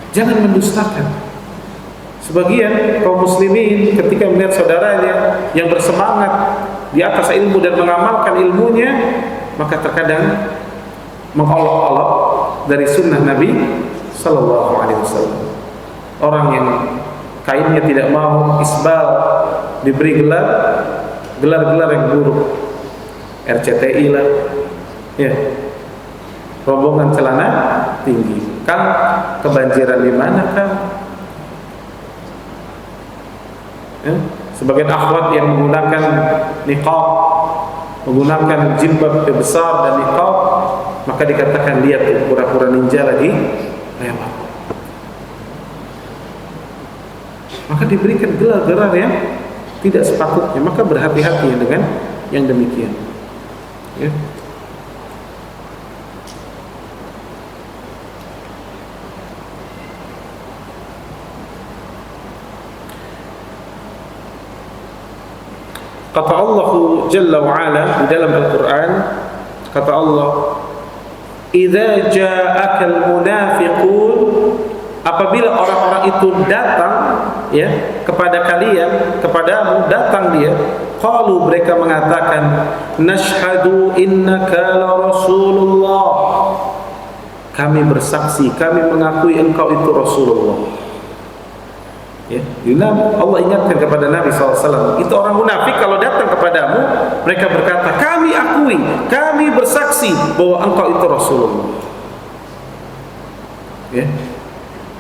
jangan mendustakan. Sebagian kaum muslimin ketika melihat saudaranya yang bersemangat di atas ilmu dan mengamalkan ilmunya, maka terkadang mengolok-olok dari sunnah Nabi Sallallahu Alaihi Wasallam. Orang yang kainnya tidak mau isbal diberi gelar-gelar yang buruk, RCTI lah, ya, rombongan celana tinggi. Kan kebanjiran di mana kan? Ya, sebagian akhwat yang menggunakan niqab, menggunakan jilbab besar dan niqab, maka dikatakan lihat tuh pura-pura ninja lagi lewat. Maka diberikan gelar-gelar yang tidak sepatutnya. Maka berhati-hati dengan yang demikian, ya. Kata Allah Jalla wa'ala di dalam Al-Quran, kata Allah, "Idza ja'akal munafiqun," apabila orang-orang itu datang, ya, kepada kalian, kepadamu datang dia, qalu, mereka mengatakan, "Nashhadu innaka la Rasulullah." Kami bersaksi, kami mengakui engkau itu Rasulullah. Ya, Allah ingatkan kepada Nabi SAW, itu orang munafik kalau datang kepadamu, mereka berkata, kami akui, kami bersaksi bahwa engkau itu Rasulullah. Ya.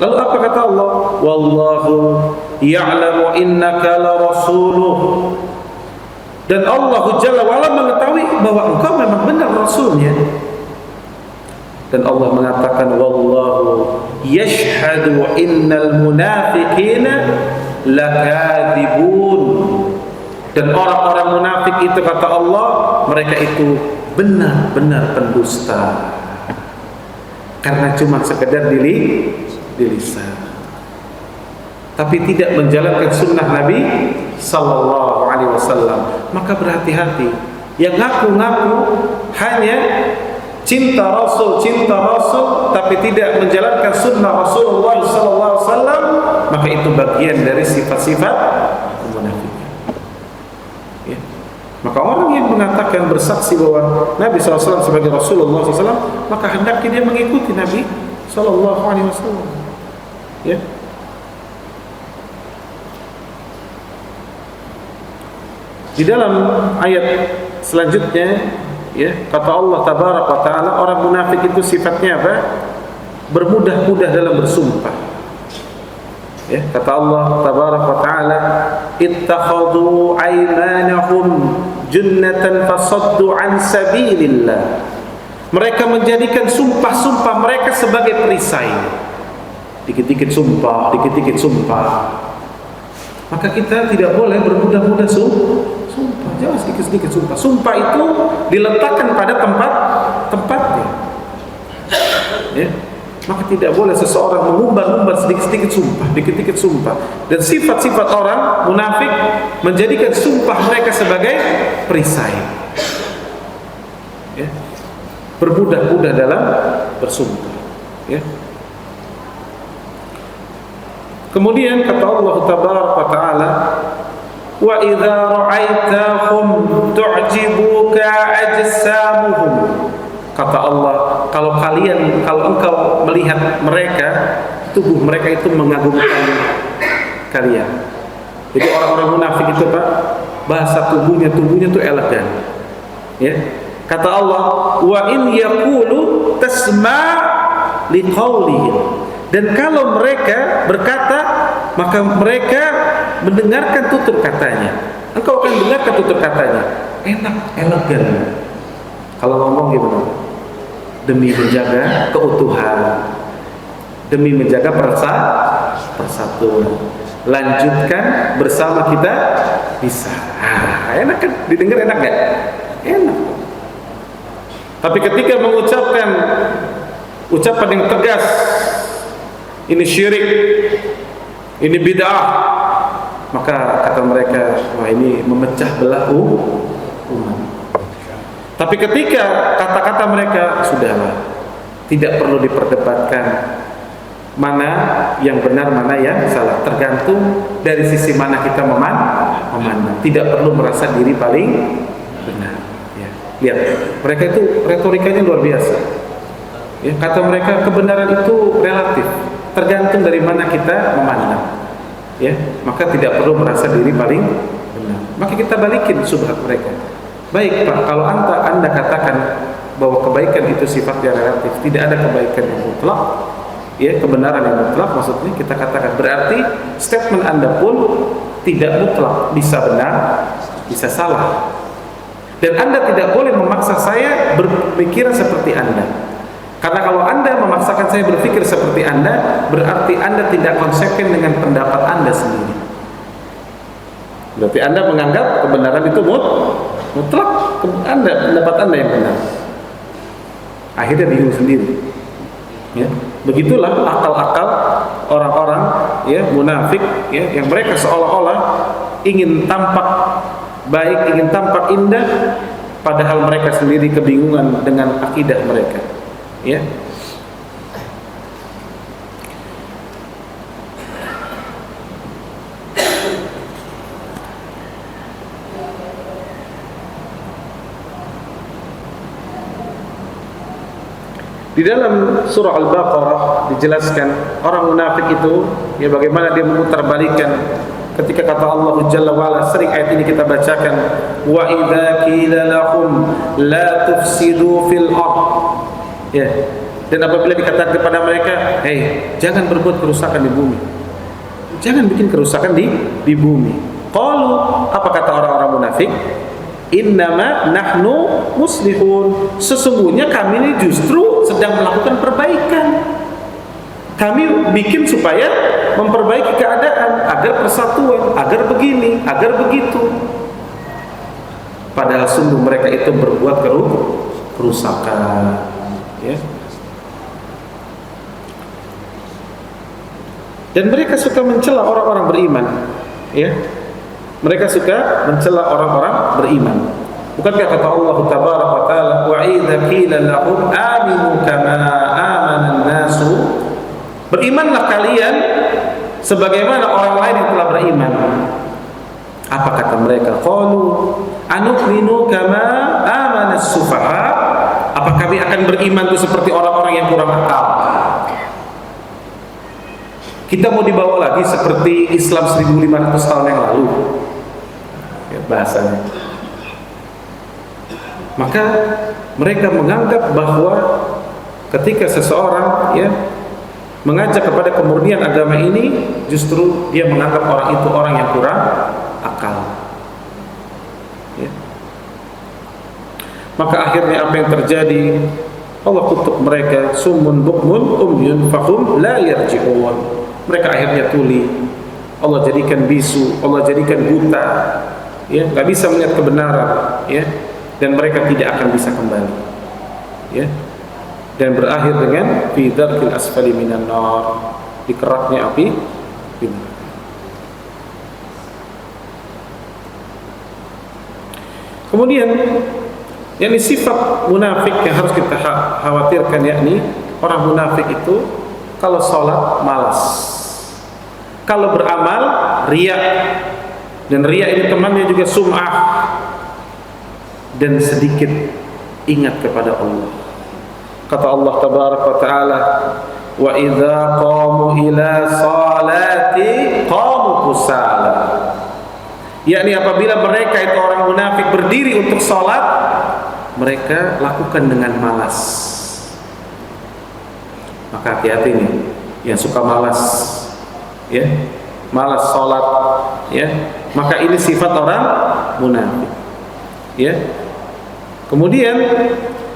Lalu apa kata Allah? Wallahu ya'lamu innaka la rasuluh. Dan Allah Jalla wa'ala mengetahui bahwa engkau memang benar Rasulnya. Dan Allah mengatakan, wallahu yashhadu innal munafiqina lakadzibun. Dan orang-orang munafik itu, kata Allah, mereka itu benar-benar pendusta, karena cuma sekedar di lisan, tapi tidak menjalankan sunnah Nabi Sallallahu Alaihi Wasallam. Maka berhati-hati yang ngaku-ngaku hanya cinta Rasul, tapi tidak menjalankan sunnah Rasulullah Sallallahu Alaihi Wasallam, maka itu bagian dari sifat-sifat kemunafikan. Ya. Maka orang yang mengatakan bersaksi bahwa Nabi SAW sebagai Rasulullah SAW, maka hendaknya dia mengikuti Nabi Sallallahu Alaihi Wasallam. Ya. Di dalam ayat selanjutnya, ya, kata Allah Tabaraka wa Ta'ala, orang munafik itu sifatnya apa? Bermudah-mudah dalam bersumpah. Ya, kata Allah Tabaraka wa Ta'ala, ittakhadhu aymanahum junnatan fasaddu an sabilillah. Mereka menjadikan sumpah-sumpah mereka sebagai perisai. Dikit-dikit sumpah, dikit-dikit sumpah. Maka kita tidak boleh bermudah-mudah sumpah, jangan sedikit-sedikit sumpah. Sumpah itu diletakkan pada tempatnya. Ya. Maka tidak boleh seseorang mengumbar-umbar sedikit-sedikit sumpah, dikit-dikit sumpah. Dan sifat-sifat orang munafik menjadikan sumpah mereka sebagai perisai. Ya. Bermudah-mudah dalam bersumpah. Ya. Kemudian kata Allah Tabaraka wa Ta'ala, wa idza ra'aitahum tu'jibuka ajsamuhum. Kata Allah, kalau engkau melihat mereka, tubuh mereka itu mengagumkan kalian. Jadi orang-orang munafik itu, Pak, bahasa tubuhnya itu elegan. Ya. Kata Allah, wa in yaqulu tasma' liqaulihim. Dan kalau mereka berkata, maka mereka mendengarkan tutur katanya. Engkau akan dengarkan tutur katanya. Enak, elegan. Kalau ngomong gimana? demi menjaga keutuhan, demi menjaga persatuan. Lanjutkan bersama kita bisa. Enak kan? Didengar enak gak? Enak. Tapi ketika mengucapkan ucapan yang tegas, ini syirik, ini bid'ah, maka kata mereka, wah ini memecah belah umat. Tapi ketika kata-kata mereka, sudahlah, tidak perlu diperdebatkan mana yang benar, mana yang salah, tergantung dari sisi mana kita memandang. Tidak perlu merasa diri paling benar. Ya. Lihat, mereka itu retorikanya luar biasa. Ya, kata mereka kebenaran itu relatif, tergantung dari mana kita memandang. Ya, maka tidak perlu merasa diri paling benar. Maka kita balikin subhat mereka. Baik Pak, kalau anda katakan bahwa kebaikan itu sifatnya relatif, tidak ada kebaikan yang mutlak. Ya, kebenaran yang mutlak maksudnya kita katakan, berarti statement Anda pun tidak mutlak, bisa benar, bisa salah. Dan Anda tidak boleh memaksa saya berpikir seperti Anda. Karena kalau Anda memaksakan saya berpikir seperti Anda, berarti Anda tidak konsekuen dengan pendapat Anda sendiri. Berarti Anda menganggap kebenaran itu mutlak, pendapat Anda yang benar. Akhirnya bingung sendiri. Ya, begitulah akal-akal orang-orang ya munafik ya, yang mereka seolah-olah ingin tampak baik, ingin tampak indah, padahal mereka sendiri kebingungan dengan akidah mereka. Ya. Di dalam surah Al-Baqarah dijelaskan orang munafik itu ya bagaimana dia memutarbalikkan ketika kata Allah Jalla wa Ala, sering ayat ini kita bacakan, wa idza qila lahum la tufsidu fil ard. Ya. Dan apabila dikatakan kepada mereka, "Hei, jangan berbuat kerusakan di bumi. Jangan bikin kerusakan di bumi." Qalu, apa kata orang-orang munafik? Innama nahnu muslihun. Sesungguhnya kami ini justru sedang melakukan perbaikan. Kami bikin supaya memperbaiki keadaan, agar persatuan, agar begini, agar begitu. Padahal sungguh mereka itu berbuat kerusakan. Ya. Dan mereka suka mencela orang-orang beriman. Ya. Mereka suka mencela orang-orang beriman. Bukankah kata Allah Tabaraka wa Ta'ala, wa idza qila lahum aminu kama amana an-nasu, berimanlah kalian sebagaimana orang lain yang telah beriman. Apa kata mereka? Qalu anu'minu kama amana as-sufaha, apa kami akan beriman itu seperti orang-orang yang kurang akal? Kita mau dibawa lagi seperti Islam 1500 tahun yang lalu. Ya, bahasanya. Maka mereka menganggap bahwa ketika seseorang ya mengajak kepada kemurnian agama ini, justru dia menganggap orang itu orang yang kurang akal. Ya. Maka akhirnya apa yang terjadi? Allah kutuk mereka, summun bukmun umyun fahum la yarji'un. Mereka akhirnya tuli. Allah jadikan bisu, Allah jadikan buta. Ya, enggak bisa melihat kebenaran, ya. Dan mereka tidak akan bisa kembali. Ya. Dan berakhir dengan fi dzarkil asfali minan nar, di keraknya api. Kemudian yakni sifat munafik yang harus kita khawatirkan, yakni orang munafik itu kalau sholat malas, kalau beramal riya, dan riya ini temannya juga sum'ah, dan sedikit ingat kepada Allah. Kata Allah Tabaraka wa Ta'ala, wa idza qamu ila salati qamu kusala, yakni apabila mereka itu orang munafik berdiri untuk sholat, mereka lakukan dengan malas. Maka hati-hati nih yang suka malas, ya, malas sholat, ya. Maka ini sifat orang munafik, ya. Kemudian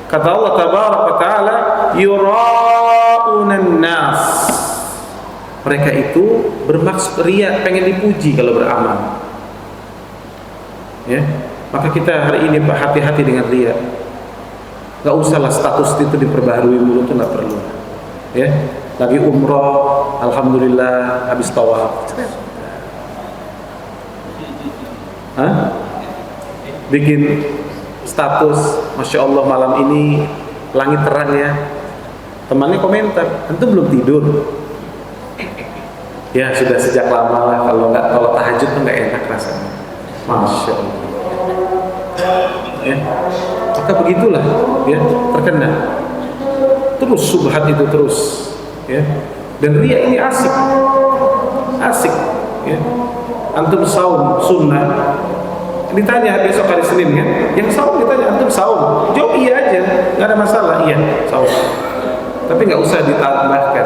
Kata Allah tabaraka taala, yura'unan nas. Mereka itu bermaksud riya, pengen dipuji kalau beramal. Ya, maka kita hari ini hati-hati dengan riya. Gak usahlah status itu diperbaharui dulu, itu gak perlu. Ya, lagi umroh, alhamdulillah habis tawaf. Bikin status, masya Allah malam ini langit terang ya. Temannya komentar, tentu belum tidur. Ya sudah sejak lama lah, kalau tahajud tuh nggak enak rasanya. Masya Allah. Ya, maka begitulah ya, terkena terus subhat itu terus ya. Dan riya ini asik ya. Antum saum sunnah, ditanya besok hari Senin kan, yang saum ditanya antum saum, jawab iya aja, nggak ada masalah, iya saum, tapi nggak usah ditambahkan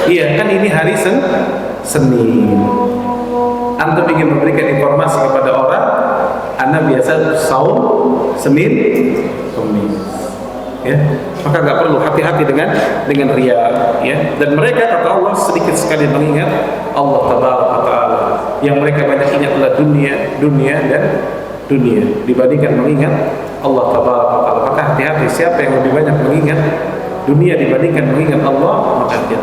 iya kan ini hari Senin. Antum ingin memberikan informasi kepada orang, anda biasa saum Senin Kamis ya, maka nggak perlu, hati-hati dengan riya ya. Dan mereka kata Allah sedikit sekali mengingat Allah tabaraka taala, yang mereka banyak ingat adalah dunia dan dunia dibandingkan mengingat Allah tabaraka taala. Maka hati-hati, siapa yang lebih banyak mengingat dunia dibandingkan mengingat Allah, maka dia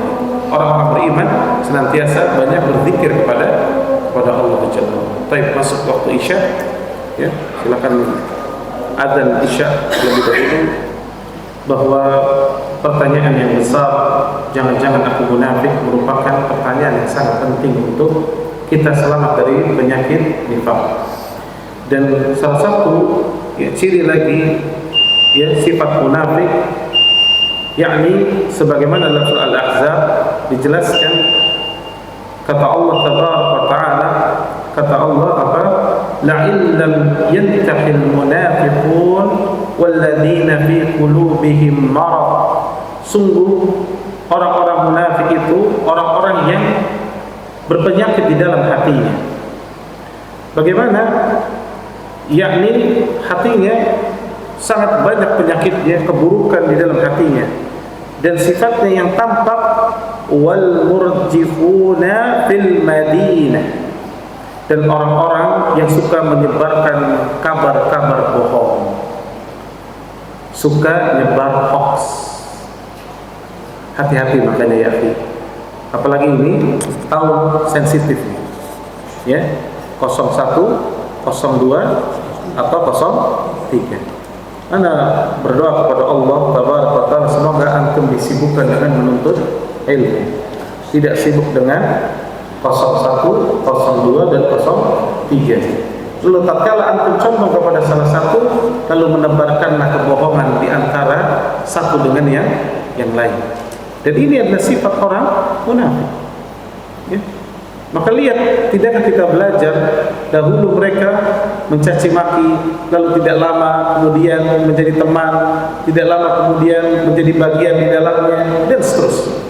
orang-orang beriman senantiasa banyak berzikir kepada Allah Jalla. Baik, masuk waktu Isya ya, silakan adzan Isya lebih dahulu. Bahwa pertanyaan yang besar, jangan-jangan aku munafik, merupakan pertanyaan yang sangat penting untuk kita selamat dari penyakit nifaq. Dan salah satu ya, ciri lagi ya sifat munafik, yakni sebagaimana dalam surah Al-Ahzab dijelaskan, kata Allah tabaraka taala, kata Allah apa? La'in lam yantahil munafiqun walladzina fi qulubihim marad. Sungguh orang-orang munafik itu orang-orang yang berpenyakit di dalam hatinya. Bagaimana? Yakni hatinya sangat banyak penyakitnya, keburukan di dalam hatinya. Dan sifatnya yang tampak, wal murjifuna fil Madinah, dan orang-orang yang suka menyebarkan kabar-kabar bohong, suka nyebar hoax. Hati-hati makanya ya akhi, apalagi ini tahun sensitif ya, 01, 02 atau 03. Anda berdoa kepada Allah tabaraka wa taala, semoga antum disibukkan dengan menuntut ilmu, tidak sibuk dengan 01, 02 dan 03. Lalu tatkala antum condong kepada salah satu, lalu menebarkanlah kebohongan di antara satu dengan yang lain. Dan ini adalah sifat orang munafik. Ya. Maka lihat, tidakkah kita belajar dahulu mereka mencaci maki, lalu tidak lama kemudian menjadi teman, tidak lama kemudian menjadi bagian di dalamnya, dan seterusnya.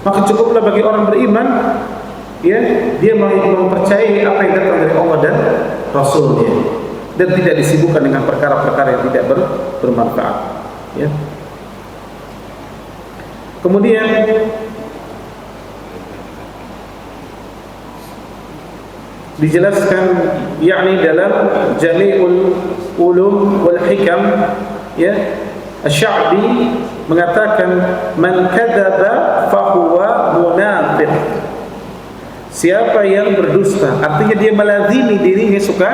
Maka cukuplah bagi orang beriman ya, dia mempercayai apa yang datang dari Allah dan Rasulnya, dan tidak disibukkan dengan perkara-perkara yang tidak bermanfaat ya. Kemudian dijelaskan yakni dalam Jami'ul Ulum wal Hikam ya, Asy-Sya'bi mengatakan man kadzaba fahuwa munafiq. Siapa yang berdusta, artinya dia melazimi dirinya suka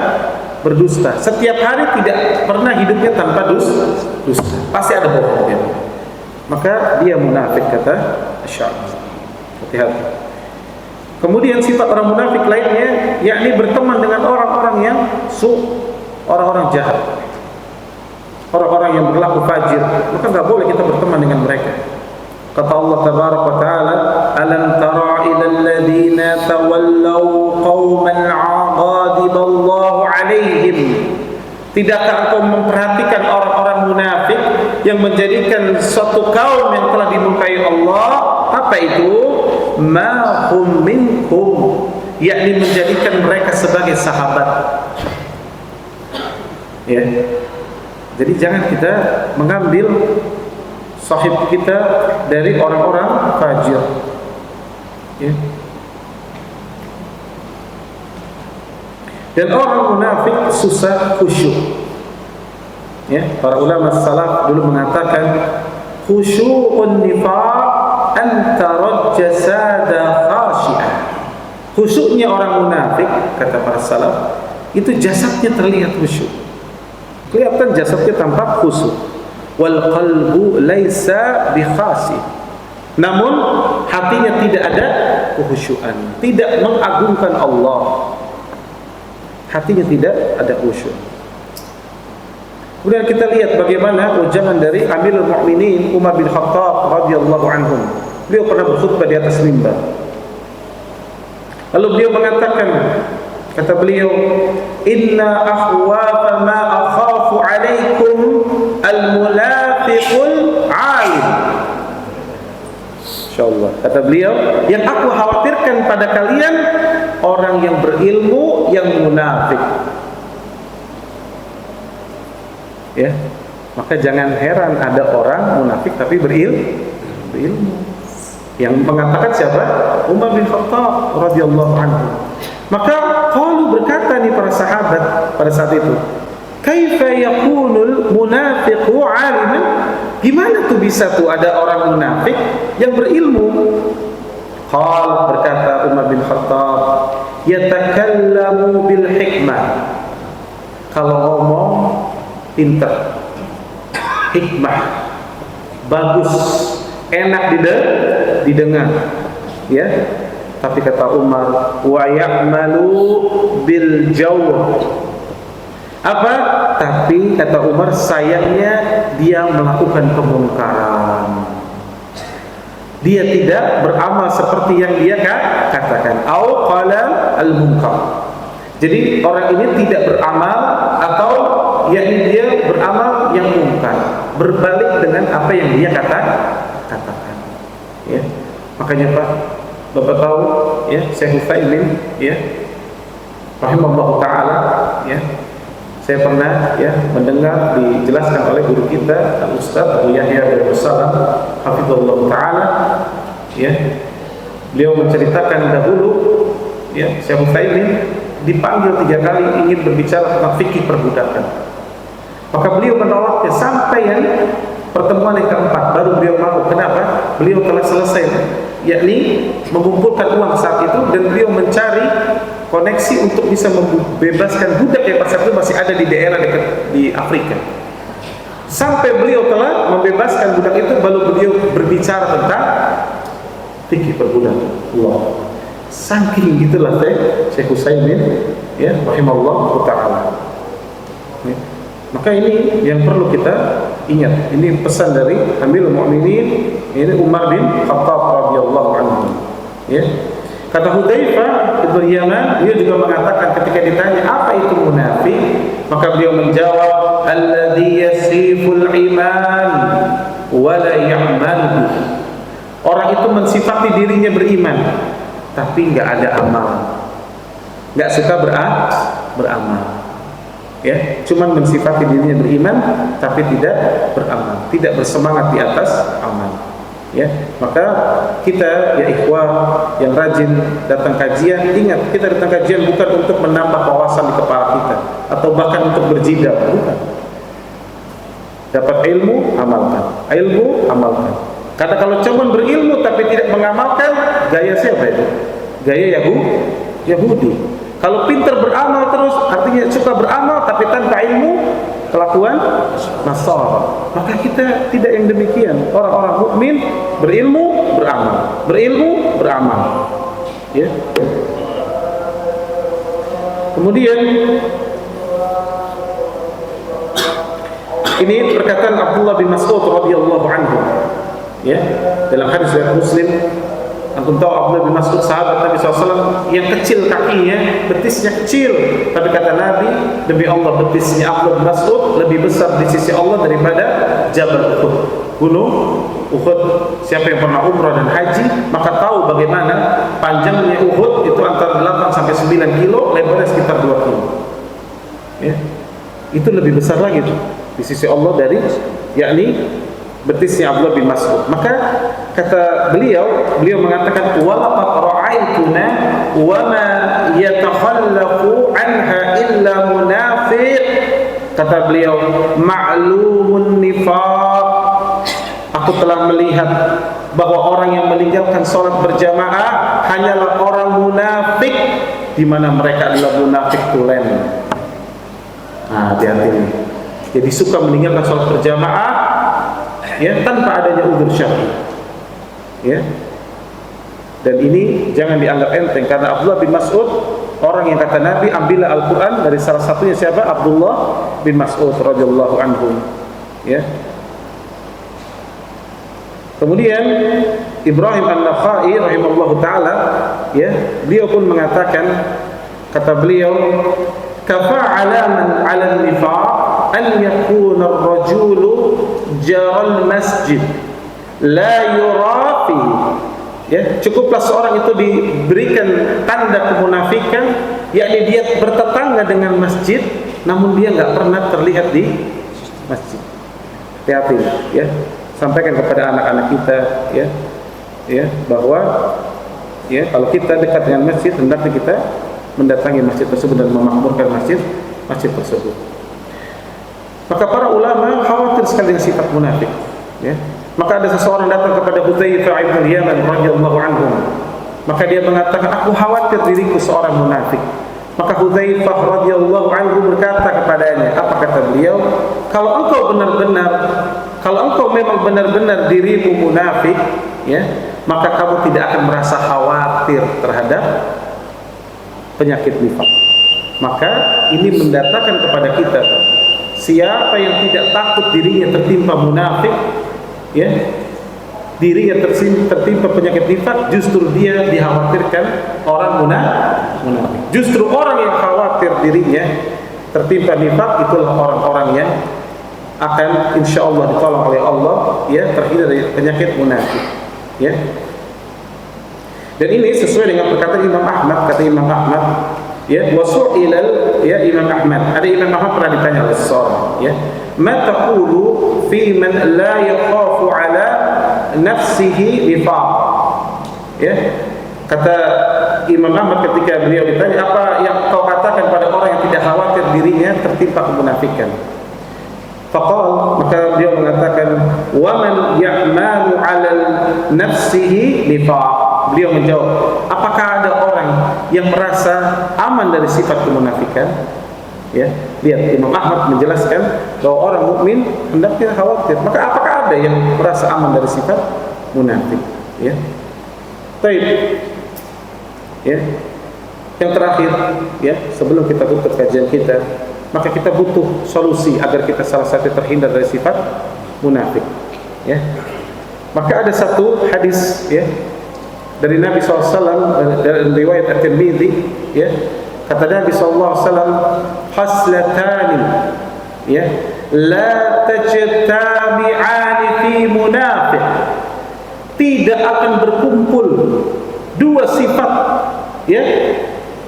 berdusta. Setiap hari, tidak pernah hidupnya tanpa dusta. Pasti ada bohongnya. Maka dia munafik, kata Asy-Sya'bi. Hati-hati. Kemudian sifat orang munafik lainnya yakni berteman dengan orang-orang yang orang-orang jahat, orang-orang yang berlaku fajir. Maka enggak boleh kita berteman dengan mereka. Kata Allah tabaraka wa taala, alam tara ilal ladzina tawallaw qauman 'ghadiballahu 'alaihim. Tidakkah engkau memperhatikan orang-orang munafik yang menjadikan suatu kaum yang telah dimurkai Allah? Apa itu? Ma hum minkum, yakni menjadikan mereka sebagai sahabat. Ya. Jadi jangan kita mengambil sahib kita dari orang-orang fajir. Ya. Dan orang munafik susah khusyuk. Ya, para ulama salaf dulu mengatakan khusyu'un nifaq antara jasada khashi'ah. Khusyuknya orang munafik, kata para salaf, itu jasadnya terlihat khusyuk. Kelihatan jasadnya tampak khusyuk. Wal qalbu laisa bikhasi. Namun hatinya tidak ada kekhusyuan, tidak mengagungkan Allah. Hatinya tidak ada khusyuk. Kemudian kita lihat bagaimana ucapan dari Amirul Mukminin Umar bin Khattab radhiyallahu anhu. Beliau pernah berkhutbah di atas mimbar. Lalu beliau mengatakan, kata beliau, "Inna akhwafa ma akhafu 'alaikum al-munafiqul 'alim." Insyaallah. Kata beliau, yang aku khawatirkan pada kalian orang yang berilmu yang munafik. Ya, maka jangan heran ada orang munafik tapi berilmu. Yang mengatakan siapa? Umar bin Khattab radhiyallahu anhu. Maka qalu berkata nih para sahabat pada saat itu, kaifa yakunul munafiqu 'aliman? Gimana tuh bisa tuh ada orang munafik yang berilmu? Qal, berkata Umar bin Khattab, yatakallamu bil hikmah. Kalau ngomong pintar, hikmah, bagus, enak didengar, ya. Tapi kata Umar, wa ya'malu bil jawr. Apa? Tapi kata Umar, sayangnya dia melakukan kemungkaran. Dia tidak beramal seperti yang dia katakan. Au qala al-munkar. Jadi orang ini tidak beramal atau yakni dia beramal yang mungkar, berbalik dengan apa yang dia katakan. Ya. Makanya Pak, Bapak tahu ya, Syekh Utsaimin ya, rahimahullah taala ya. Saya pernah ya mendengar dijelaskan oleh guru kita Al-Ustaz Abu Yahya bin Salam hafizahullah taala ya. Beliau menceritakan dahulu ya, Syekh Utsaimin dipanggil 3 kali ingin berbicara tentang fikih perbudakan. Maka beliau menolaknya sampai yang pertemuan yang keempat baru beliau mau. Kenapa? Beliau telah selesai yakni mengumpulkan uang saat itu dan beliau mencari koneksi untuk bisa membebaskan budak yang pada saat itu masih ada di daerah dekat di Afrika. Sampai beliau telah membebaskan budak itu baru beliau berbicara tentang fikih perbudakan. Allah. Saking gitulah Syekh Utsaimin ya rahimahullah taala. Ya. Maka ini yang perlu kita ingat. Ini pesan dari Amirul Mukminin ini Umar bin Khattab radhiyallahu anhu. Ya. Kata Hudzaifah bin Yaman, dia juga mengatakan ketika ditanya apa itu munafik, maka beliau menjawab, alladzi yasiful iman wa la ya'malu. Orang itu mensifati dirinya beriman, tapi enggak ada amal. Enggak suka beramal. Ya, cuman mensifati dirinya beriman tapi tidak beramal, tidak bersemangat di atas amal. Ya, maka kita ya ikhwah yang rajin datang kajian, ingat kita datang kajian bukan untuk menambah wawasan di kepala kita atau bahkan untuk berjidal, bukan. Dapat ilmu, amalkan. Ilmu, amalkan. Karena kalau cuma berilmu tapi tidak mengamalkan, gaya siapa itu? Gaya Yahudi. Kalau pintar beramal terus, artinya suka beramal tapi tanpa ilmu, kelakuan Nasara. Maka kita tidak yang demikian. Orang-orang mukmin berilmu, beramal. Berilmu, beramal. Ya. Kemudian ini perkataan Abdullah bin Mas'ud radhiyallahu anhu. Ya, dalam hadis riwayat Muslim, antum tahu Abdullah bin Mas'ud sahabat Nabi SAW yang kecil kakinya, betisnya kecil, tapi kata Nabi, demi Allah betisnya Abdullah bin Mas'ud lebih besar di sisi Allah daripada Jabal Uhud, gunung Uhud. Siapa yang pernah umrah dan haji maka tahu bagaimana panjangnya Uhud itu antara 8 sampai 9 kilo, lebarnya sekitar 2 kilo. Ya. Itu lebih besar lagi tuh. di sisi Allah dari yakni betisnya Abdullah bin Mas'ud. Maka kata beliau mengatakan walaqad ra'aituna wa ma yatakhallafu anha illa munafiq. Kata beliau ma'lumun nifaq, aku telah melihat bahwa orang yang meninggalkan sholat berjamaah hanyalah orang munafik, di mana mereka adalah munafik tulen. Nah, hati-hati. Jadi suka meninggalkan sholat berjamaah ya tanpa adanya udzur syar'i. Ya. Dan ini jangan dianggap enteng, karena Abdullah bin Mas'ud orang yang kata Nabi ambillah Al-Qur'an dari salah satunya siapa? Abdullah bin Mas'ud radhiyallahu anhu. Ya. Kemudian Ibrahim An-Nakhai rahimahullahu taala ya, beliau pun mengatakan, kata beliau, kafa alaman 'ala an-nifaq an yakuna ar-rajulu jaral masjid la yura fi. Ya, cukuplah seorang itu diberikan tanda kemunafikan, yakni dia bertetangga dengan masjid namun dia enggak pernah terlihat di masjid. Hati-hati ya. Sampaikan kepada anak-anak kita ya bahwa ya kalau kita dekat dengan masjid hendaknya kita mendatangi masjid tersebut dan memakmurkan masjid tersebut. Maka para ulama khawatir sekali dengan sifat munafik ya. Maka ada seseorang datang kepada Hudzaifah bin Yaman radhiyallahu anhu. Maka dia mengatakan, aku khawatir diriku seorang munafik. Maka Hudzaifah radhiyallahu anhu berkata kepadanya, apa kata beliau? Kalau engkau memang benar-benar dirimu munafik, ya, maka kamu tidak akan merasa khawatir terhadap penyakit nifak. Maka ini mendatangkan kepada kita, siapa yang tidak takut dirinya tertimpa munafik, ya, dirinya tertimpa penyakit nifak, justru dia dikhawatirkan orang munafik. Justru orang yang khawatir dirinya tertimpa nifak itulah orang-orang yang akan insyaallah ditolong oleh Allah ya, terhindar dari penyakit munafik ya. Dan ini sesuai dengan perkataan Imam Ahmad, kata Imam Ahmad ya, wasu'ilal ya Imam Ahmad. Ada Imam Ahmad pernah ditanya oleh seseorang ya, ma taqulu fi man la yakhafu ala nafsihi nifaq ya. Kata Imam Ahmad ketika beliau ditanya, apa yang kau katakan pada orang yang tidak khawatir dirinya tertimpa kemunafikan? Faqal, maka beliau mengatakan, wa man ya'malu 'ala nafsihi nifaq. Beliau menjawab, apakah ada orang yang merasa aman dari sifat kemunafikan? Ya, lihat Imam Ahmad menjelaskan bahwa orang mukmin hendaknya khawatir. Maka apakah ada yang merasa aman dari sifat munafik? Ya. Baik. Ya. Yang terakhir, ya, sebelum kita tutup kajian kita, maka kita butuh solusi agar kita salah satu terhindar dari sifat munafik. Ya. Maka ada satu hadis ya dari Nabi SAW dari riwayat At-Tirmidzi ya, kata Nabi SAW, haslatani ya la tajtami'ani fi munafiq, tidak akan berkumpul dua sifat ya.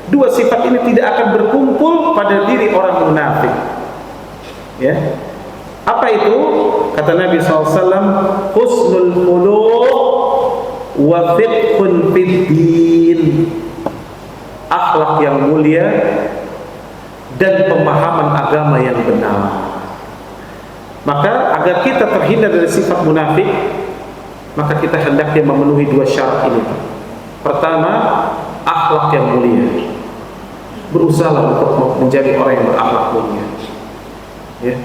Dua sifat ini tidak akan berkumpul pada diri orang munafik. Ya. Apa itu? Kata Nabi SAW, husnul khuluq wa fiqhun fid din. Akhlak yang mulia dan pemahaman agama yang benar. Maka agar kita terhindar dari sifat munafik, maka kita hendaknya memenuhi dua syarat ini. Pertama, akhlak yang mulia. Berusaha untuk menjadi orang yang berakhlak mulia. Ya.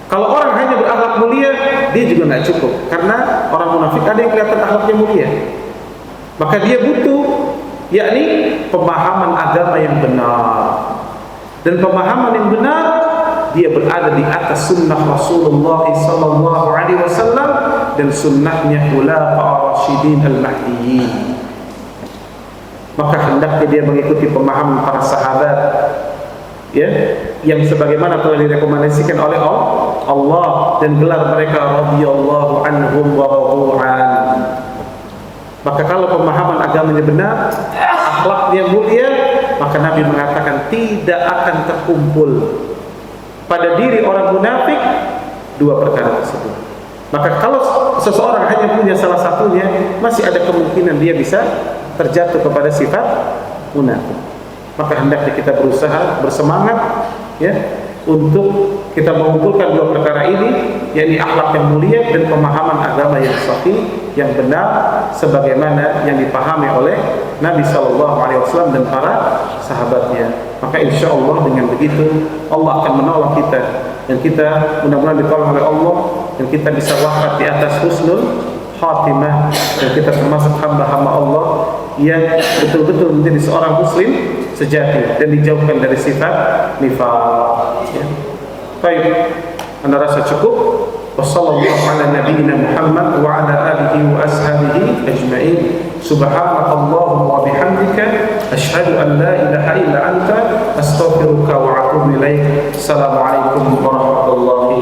Kalau orang hanya berakhlak mulia, dia juga nggak cukup. Karena orang munafik ada yang kelihatan akhlaknya mulia. Maka dia butuh, yakni pemahaman agama yang benar. Dan pemahaman yang benar, dia berada di atas sunnah Rasulullah SAW dan sunnahnya Khulafaur Rasyidin Al-Mahdiyyin. Maka hendaknya dia mengikuti pemahaman para sahabat ya, yang sebagaimana telah direkomendasikan oleh Allah dan gelar mereka radhiyallahu anhum wa radhu'an. Maka kalau pemahaman agamanya benar, akhlaknya mulia, maka Nabi mengatakan tidak akan terkumpul pada diri orang munafik dua perkara tersebut. Maka kalau seseorang hanya punya salah satunya, masih ada kemungkinan dia bisa terjatuh kepada sifat munafik. Maka hendaknya kita berusaha, bersemangat ya untuk kita mengumpulkan dua perkara ini, yakni akhlak yang mulia dan pemahaman agama yang sahih, yang benar sebagaimana yang dipahami oleh Nabi SAW dan para sahabatnya. Maka insya Allah dengan begitu Allah akan menolong kita, dan kita mudah-mudahan ditolong oleh Allah, dan kita bisa wafat di atas husnul khatimah, dan kita termasuk hamba-hamba Allah yang betul-betul menjadi seorang muslim sejati dan dijauhkan dari sifat nifaq. Ya. Baik, anda rasa cukup? Wassallallahu ala nabiyyina Muhammad wa ala alihi wa ashabihi ajma'in. Subhanakallahumma wa bihamdika asyhadu an la ilaha illa anta astaghfiruka wa atubu ilaik. Assalamualaikum warahmatullahi